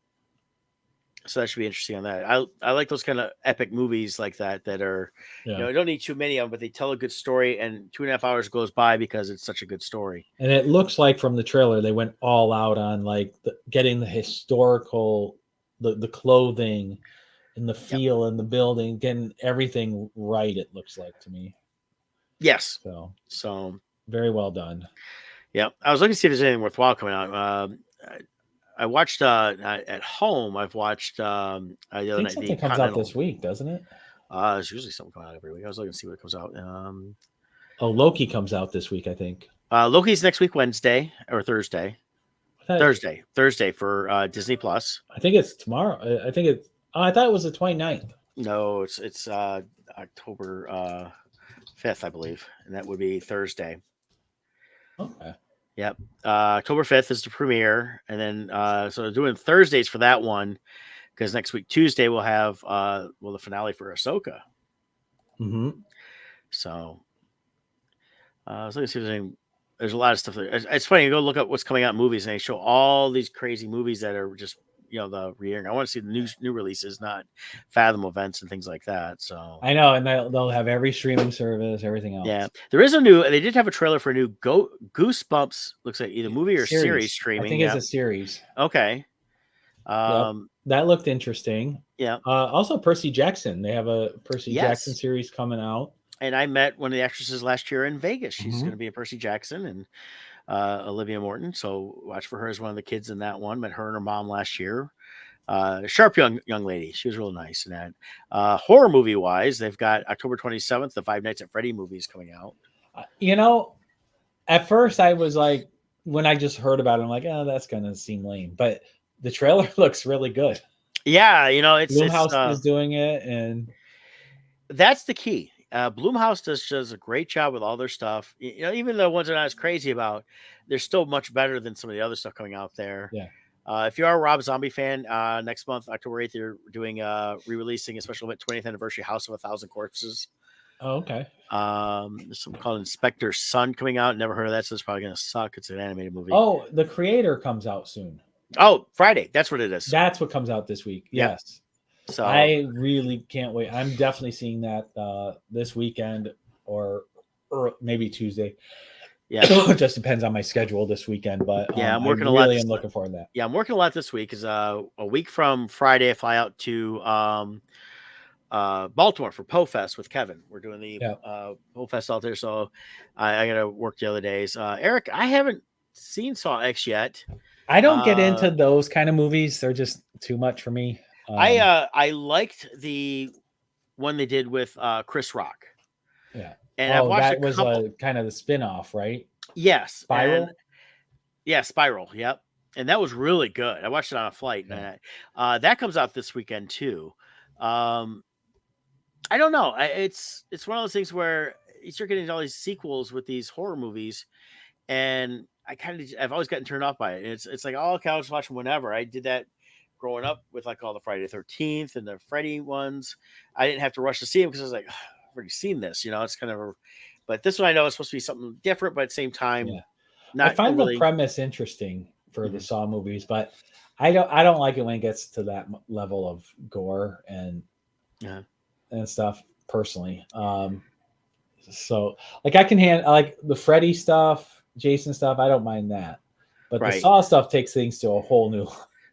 so that should be interesting on that. I like those kind of epic movies like that are, Yeah. you don't need too many of them, but they tell a good story, and 2.5 hours goes by because it's such a good story. And it looks like from the trailer they went all out on like getting the historical, the clothing, and the feel and the building, getting everything right. It looks like to me. Yes. So very well done. Yeah, I was looking to see if there's anything worthwhile coming out. I watched at home. I've watched the other I think night something the comes out Continental. this week, doesn't it? There's usually something coming out every week. I was looking to see what comes out. Oh, Loki comes out this week, I think. Loki's next week, Wednesday or Thursday. Thursday for Disney Plus. I think it's tomorrow. I think it's. Oh, I thought it was the 29th. No, it's October 5th, I believe, and that would be Thursday. Okay. Yep. October 5th is the premiere, and then so they're doing Thursdays for that one because next week Tuesday we'll have the finale for Ahsoka. Mm-hmm. So let me see if there's a lot of stuff there. It's funny, you go look up what's coming out in movies, and they show all these crazy movies that are just the re-airing. I want to see the new releases, not Fathom events and things like that. So I know, and they'll have every streaming service, everything else. yeah, there is they did have a trailer for a new Goosebumps. Looks like either movie or series streaming. I think it's a series. Okay. Yep. That looked interesting. Yeah. Also, Percy Jackson. They have a Percy Jackson series coming out. And I met one of the actresses last year in Vegas. She's going to be a Percy Jackson and Olivia Morton. So watch for her as one of the kids in that one. Met her and her mom last year. Sharp young lady. She was real nice in that. Horror movie wise, they've got October 27th, the Five Nights at Freddy movie is coming out. At first I was like, when I just heard about it, I'm like, oh, that's going to seem lame. But the trailer looks really good. Yeah, it's Blumhouse is doing it, and that's the key. Blumhouse does a great job with all their stuff. Even the ones they're not as crazy about, they're still much better than some of the other stuff coming out there. Yeah. If you are a Rob Zombie fan, next month, October 8th, they're doing re-releasing a special event 20th anniversary House of 1,000 Corpses. Oh, okay. There's something called Inspector Sun coming out. Never heard of that, so it's probably gonna suck. It's an animated movie. Oh, The Creator comes out soon. Oh, Friday. That's what it is. That's what comes out this week. Yep. Yes. So I really can't wait. I'm definitely seeing that this weekend or maybe Tuesday. Yeah, it just depends on my schedule this weekend. But yeah, I'm working a lot. I'm looking forward to that. Yeah, I'm working a lot this week. Because a week from Friday, I fly out to Baltimore for Poe Fest with Kevin. We're doing the Poe Fest out there, so I got to work the other days. Eric, I haven't seen Saw X yet. I don't get into those kind of movies. They're just too much for me. I liked the one they did with Chris Rock. Yeah. And I watched that was kind of the spin-off, right? Yes. Spiral? Spiral. Yep. And that was really good. I watched it on a flight. Yeah. And that comes out this weekend too. I don't know. It's one of those things where you start getting all these sequels with these horror movies, and I've always gotten turned off by it. It's like, oh, okay, I'll just watch them whenever. I did that growing up with like all the Friday the 13th and the Freddy ones. I didn't have to rush to see them because I was like, oh, I've already seen this. It's kind of but this one I know is supposed to be something different, but at the same time, I find the premise interesting for the Saw movies, but I don't like it when it gets to that level of gore and stuff personally. So like I can like the Freddy stuff, Jason stuff. I don't mind that, but the Saw stuff takes things to a whole new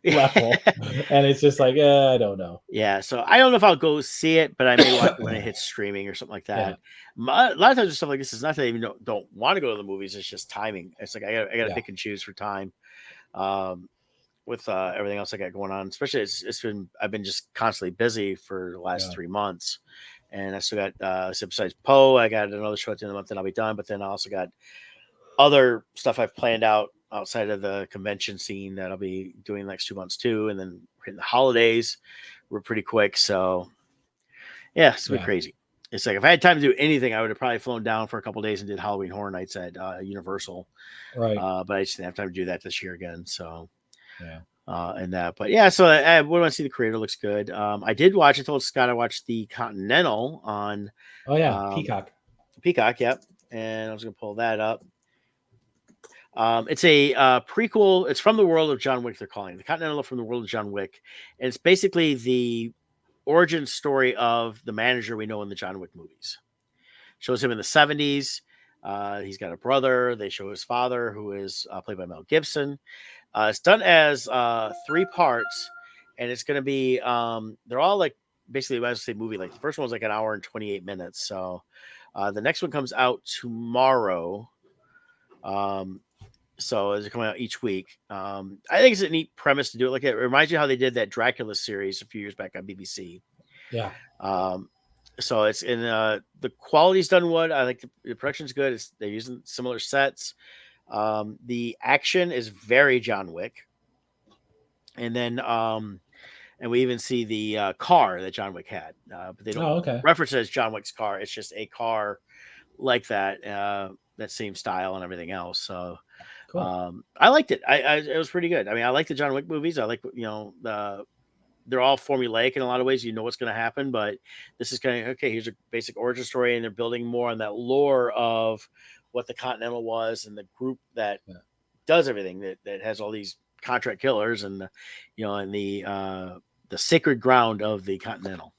level, and it's just like I don't know. Yeah, so I don't know if I'll go see it, but I may watch it when it hits streaming or something like that. Yeah. A lot of times with stuff like this, it's not that I even don't want to go to the movies. It's just timing. It's like I got to pick and choose for time. With everything else I got going on, especially I've been just constantly busy for the last 3 months, and I still got besides Poe, I got another show at the end of the month, and I'll be done. But then I also got other stuff I've planned out outside of the convention scene that I'll be doing the next 2 months too, and then hitting the holidays. We're pretty quick, so yeah, it's been crazy. It's like if I had time to do anything, I would have probably flown down for a couple of days and did Halloween Horror Nights at Universal. Right. But I just didn't have time to do that this year again. So yeah. and that. But yeah, so I want to see the creator looks good. I did watch. I told Scott I watched the Continental on Oh yeah, um, Peacock. Peacock. Yep, and I was gonna pull that up. It's a prequel. It's from the world of John Wick. They're calling it the Continental from the world of John Wick, and it's basically the origin story of the manager we know in the John Wick movies. Shows him in the 70s. He's got a brother. They show his father, who is played by Mel Gibson. It's done as 3 parts, and it's going to be. They're all like basically, I was say movie. Like the first one was like an hour and 28 minutes. So the next one comes out tomorrow. So it's coming out each week. I think it's a neat premise to do it. Like it reminds you how they did that Dracula series a few years back on BBC. Yeah. So it's in the quality's done what I like. The production's good. They're using similar sets. The action is very John Wick, and then and we even see the car that John Wick had, but they don't reference it as John Wick's car. It's just a car like that, that same style and everything else. So cool. I liked it. It was pretty good. I mean, I like the John Wick movies. I like they're all formulaic in a lot of ways. You know what's going to happen, but this is kind of okay. Here's a basic origin story, and they're building more on that lore of what the Continental was and the group that does everything that has all these contract killers and and the sacred ground of the Continental.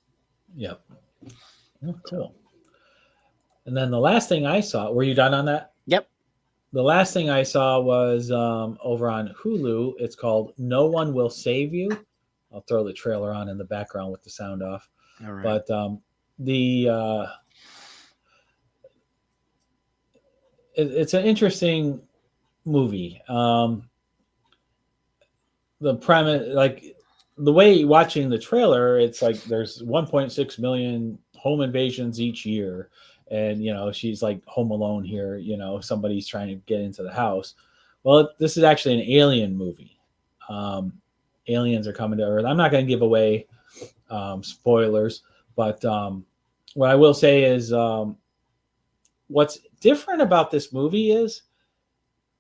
Yep. Oh, cool. And then the last thing I saw, were you done on that? Yep. The last thing I saw was over on Hulu. It's called No One Will Save You. I'll throw the trailer on in the background with the sound off. All right. But it's an interesting movie. The premise, like the way watching the trailer, it's like there's 1.6 million home invasions each year. And, she's like home alone here. Somebody's trying to get into the house. Well, this is actually an alien movie. Aliens are coming to Earth. I'm not going to give away spoilers, but what I will say is what's different about this movie is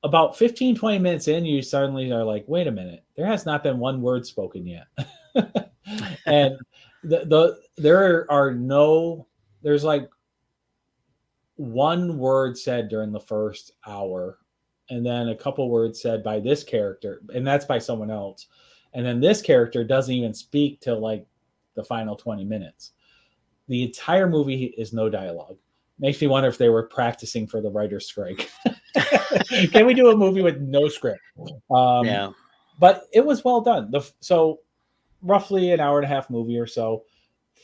about 15, 20 minutes in, you suddenly are like, wait a minute, there has not been one word spoken yet. And there's like one word said during the first hour, and then a couple words said by this character, and that's by someone else. And then this character doesn't even speak till like the final 20 minutes. The entire movie is no dialogue. Makes me wonder if they were practicing for the writer's strike. Can we do a movie with no script? Yeah. But it was well done. So roughly an hour and a half movie or so.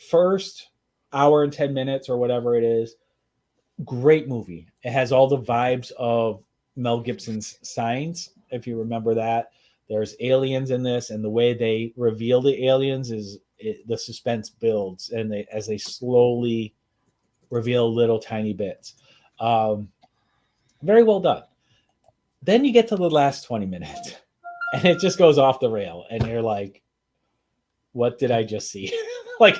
First hour and 10 minutes or whatever it is. Great movie. It has all the vibes of Mel Gibson's Signs, if you remember that. There's aliens in this, and the way they reveal the aliens is the suspense builds, and as they slowly reveal little tiny bits. Very well done. Then you get to the last 20 minutes, and it just goes off the rail, and you're like, "What did I just see?" What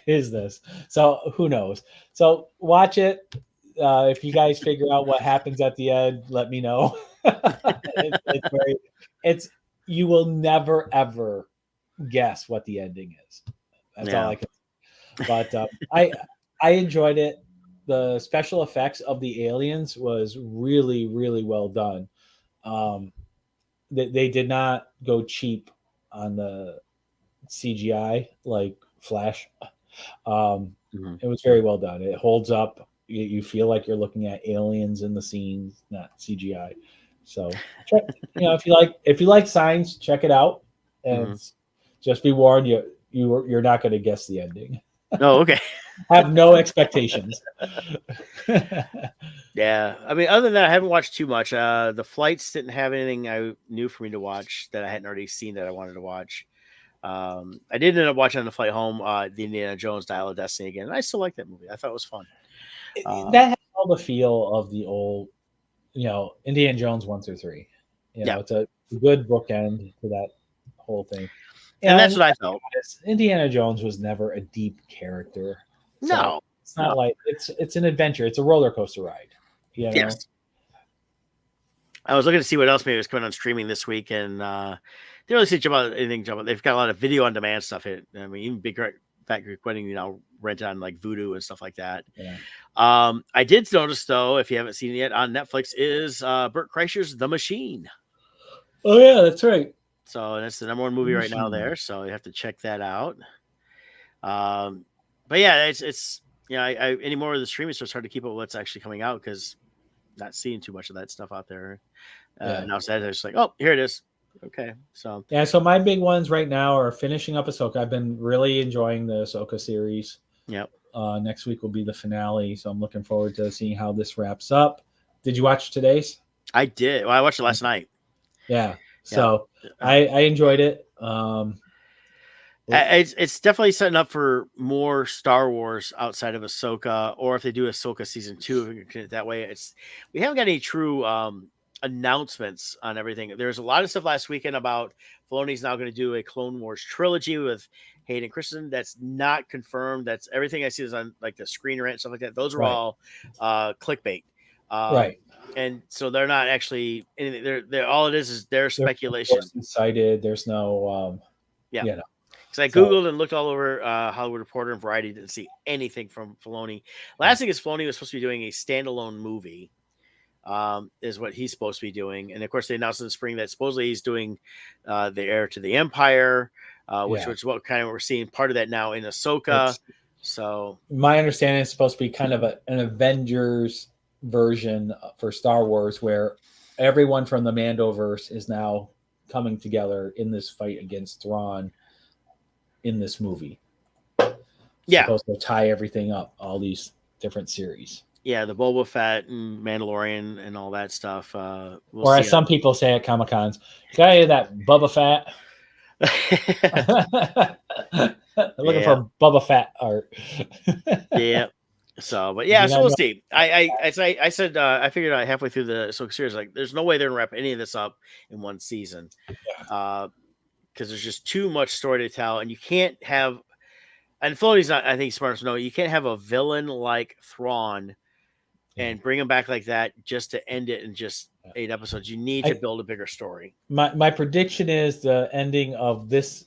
is this? So who knows? So watch it. If you guys figure out what happens at the end, let me know. You will never ever guess what the ending is. That's all I can say. But I enjoyed it. The special effects of the aliens was really, really well done. They did not go cheap on the CGI like Flash. It was very well done. It holds up. You feel like you're looking at aliens in the scenes, not CGI. So, if you like Signs, check it out, and just be warned, you're not going to guess the ending. Oh, okay. Have no expectations. Yeah, I mean, other than that, I haven't watched too much. The Flights didn't have anything I knew for me to watch that I hadn't already seen that I wanted to watch. I did end up watching on the flight home the Indiana Jones Dial of Destiny again, and I still like that movie. I thought it was fun. That has all the feel of the old, Indiana Jones 1 through 3. It's a good bookend to that whole thing. And that's what I felt. Indiana Jones was never a deep character. So no, it's not like it's an adventure. It's a roller coaster ride. Yes. I was looking to see what else maybe was coming on streaming this week, and didn't really see about anything. They've got a lot of video on demand stuff. I mean, even Big Fat Greek Wedding, rent on like Vudu and stuff like that. Yeah. I did notice though, if you haven't seen it yet on Netflix, is Burt Kreischer's The Machine. Oh yeah, that's right. So that's the number one movie right now there. So you have to check that out. But yeah, it's I anymore of the streaming, so it's hard to keep up with what's actually coming out because not seeing too much of that stuff out there. Now it's just like, oh, here it is. Okay, so yeah. So my big ones right now are finishing up Ahsoka. I've been really enjoying the Ahsoka series. Yep. Next week will be the finale, so I'm looking forward to seeing how this wraps up. Did you watch today's? I did. Well, I watched it last night. Yeah. So I enjoyed it. It's definitely setting up for more Star Wars outside of Ahsoka, or if they do Ahsoka season 2, that way. We haven't got any true announcements on everything. There's a lot of stuff last weekend about Filoni's now going to do a Clone Wars trilogy with Hayden Christensen. That's not confirmed. That's everything I see is on like the Screen Rant and stuff like that. Those are all clickbait. Right. And so they're not actually anything. They're all it is their speculation. Cited. There's no Because I Googled and looked all over Hollywood Reporter and Variety, didn't see anything from Filoni. Last thing is Filoni was supposed to be doing a standalone movie, is what he's supposed to be doing. And of course, they announced in the spring that supposedly he's doing the Heir to the Empire, which is what kind of we're seeing part of that now in Ahsoka. So my understanding is supposed to be kind of an Avengers version for Star Wars, where everyone from the Mandoverse is now coming together in this fight against Thrawn in this movie. Supposed to tie everything up, all these different series. Yeah, the Boba Fett and Mandalorian and all that stuff. Or as some people say at Comic-Cons, guy that Boba Fett. Looking for Boba Fett art. Yeah. So, but yeah, so we'll see. I said I figured out halfway through the Ahsoka series, like, there's no way they're gonna wrap any of this up in one season, because there's just too much story to tell, and you can't have. And Filoni's not, I think, smart enough to know you can't have a villain like Thrawn and bring him back like that just to end it in just 8 episodes. You need to build a bigger story. My prediction is the ending of this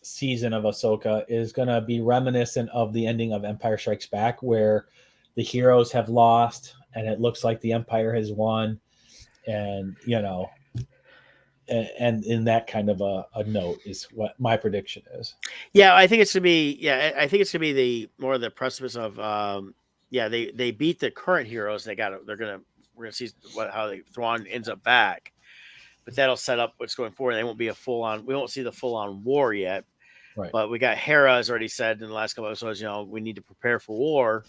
season of Ahsoka is going to be reminiscent of the ending of Empire Strikes Back, where the heroes have lost and it looks like the Empire has won, and and in that kind of a note is what my prediction is. Yeah, I think it's to be. Yeah, I think it's to be the more the precipice of. They beat the current heroes. We're gonna see how Thrawn ends up back, but that'll set up what's going forward. They won't be we won't see the full on war yet. Right. But we got Hera has already said in the last couple of episodes, we need to prepare for war.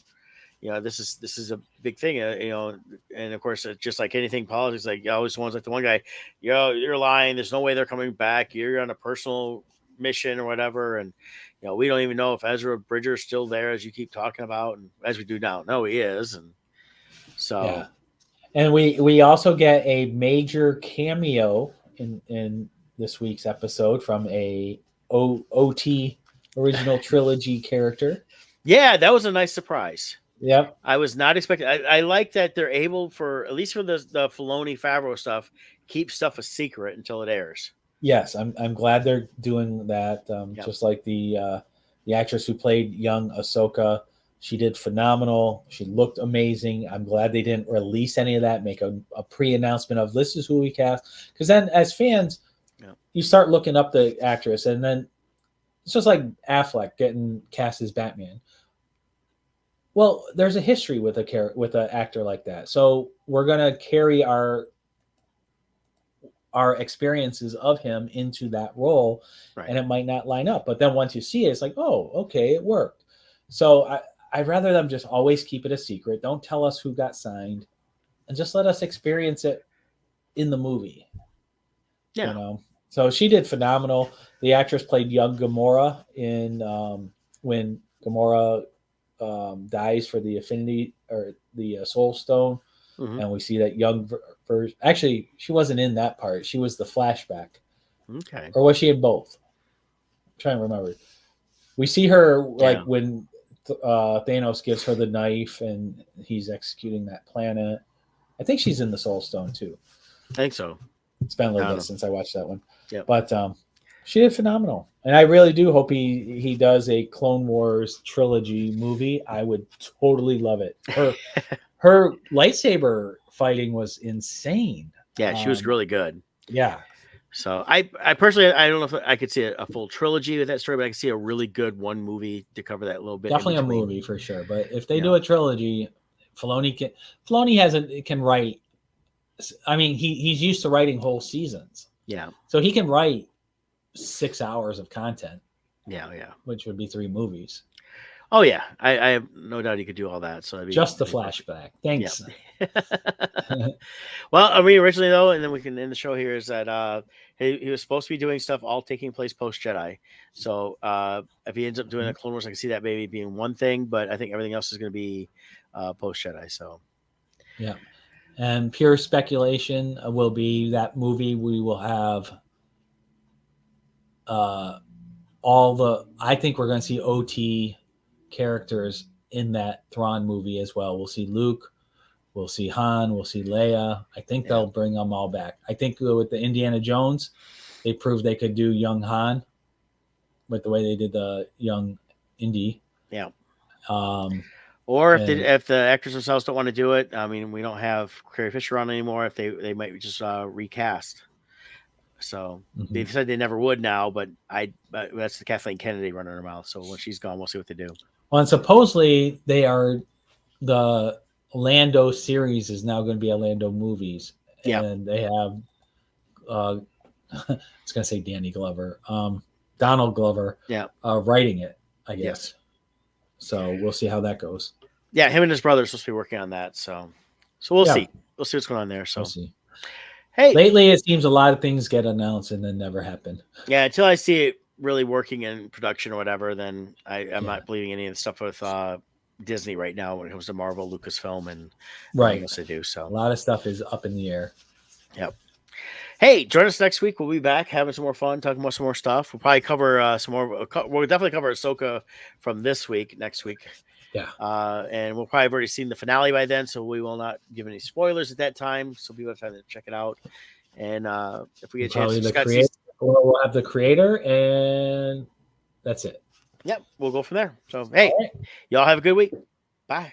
This is a big thing, and of course, just like anything politics, like always ones like the one guy, you're lying. There's no way they're coming back. You're on a personal mission or whatever. And, we don't even know if Ezra Bridger is still there, as you keep talking about. And as we do now, no, he is. And so, yeah. And we also get a major cameo in this week's episode from a OT original trilogy character. Yeah, that was a nice surprise. Yep. I was not expecting. I like that they're able at least for the Filoni Favreau stuff, keep stuff a secret until it airs. Yes, I'm glad they're doing that. Just like the actress who played young Ahsoka, she did phenomenal. She looked amazing. I'm glad they didn't release any of that, make a pre-announcement of this is who we cast. Because then as fans, you start looking up the actress, and then it's just like Affleck getting cast as Batman. Well, there's a history with an actor like that. So we're going to carry our experiences of him into that role, and it might not line up. But then once you see it, it's like, oh, okay, it worked. So I'd rather them just always keep it a secret. Don't tell us who got signed, and just let us experience it in the movie. Yeah. So she did phenomenal. The actress played young Gamora in when Gamora dies for the Affinity or the Soul Stone, and we see that young version. Actually, she wasn't in that part. She was the flashback. Okay. Or was she in both? I'm trying to remember. We see her when Thanos gives her the knife and he's executing that planet. I think she's in the Soul Stone too. I think so. It's been a I little don't bit know. since I watched that one. Yep. But she did phenomenal. And I really do hope he does a Clone Wars trilogy movie. I would totally love it. Her lightsaber fighting was insane. Yeah, she was really good. Yeah. So I personally, I don't know if I could see a full trilogy with that story, but I could see a really good one movie to cover that little bit. Definitely in a between. movie for sure. But if they do a trilogy, Filoni can write. I mean, he's used to writing whole seasons. Yeah. So he can write 6 hours of content. Yeah. Which would be 3 movies. Oh yeah, I have no doubt he could do all that. So just the flashback. Thanks. Yeah. Well, I mean, originally though, and then we can end the show here, is that he was supposed to be doing stuff all taking place post Jedi. So if he ends up doing a Clone Wars, I can see that maybe being one thing, but I think everything else is going to be post Jedi. So yeah, and pure speculation will be that movie. We will have I think we're going to see OT characters in that Thrawn movie as well. We'll see Luke, we'll see Han, we'll see Leia. I think they'll bring them all back. I think with the Indiana Jones, they proved they could do young Han with the way they did the young Indy. Yeah. Or if the actors themselves don't want to do it, I mean, we don't have Carrie Fisher on anymore. If they might just recast. So they said they never would now, but that's the Kathleen Kennedy running her mouth. So when she's gone, we'll see what they do. Well, and supposedly the Lando series is now going to be a Lando movies, and they have I was going to say Danny Glover, Donald Glover, writing it, I guess. Yes. So we'll see how that goes. Yeah, him and his brother are supposed to be working on that. So we'll see. We'll see what's going on there. So we'll see. Hey, lately it seems a lot of things get announced and then never happen. Yeah, until I see it really working in production or whatever, then I'm not believing any of the stuff with Disney right now when it comes to Marvel, Lucasfilm, and what else they do. So a lot of stuff is up in the air. Yep. Hey, join us next week. We'll be back having some more fun, talking about some more stuff. We'll probably cover some more. We'll definitely cover Ahsoka from this week, next week. Yeah. And we'll probably have already seen the finale by then, so we will not give any spoilers at that time. So people have time to check it out. And if we get a chance, we'll have the creator, and that's it. Yep, we'll go from there. So, hey, y'all have a good week. Bye.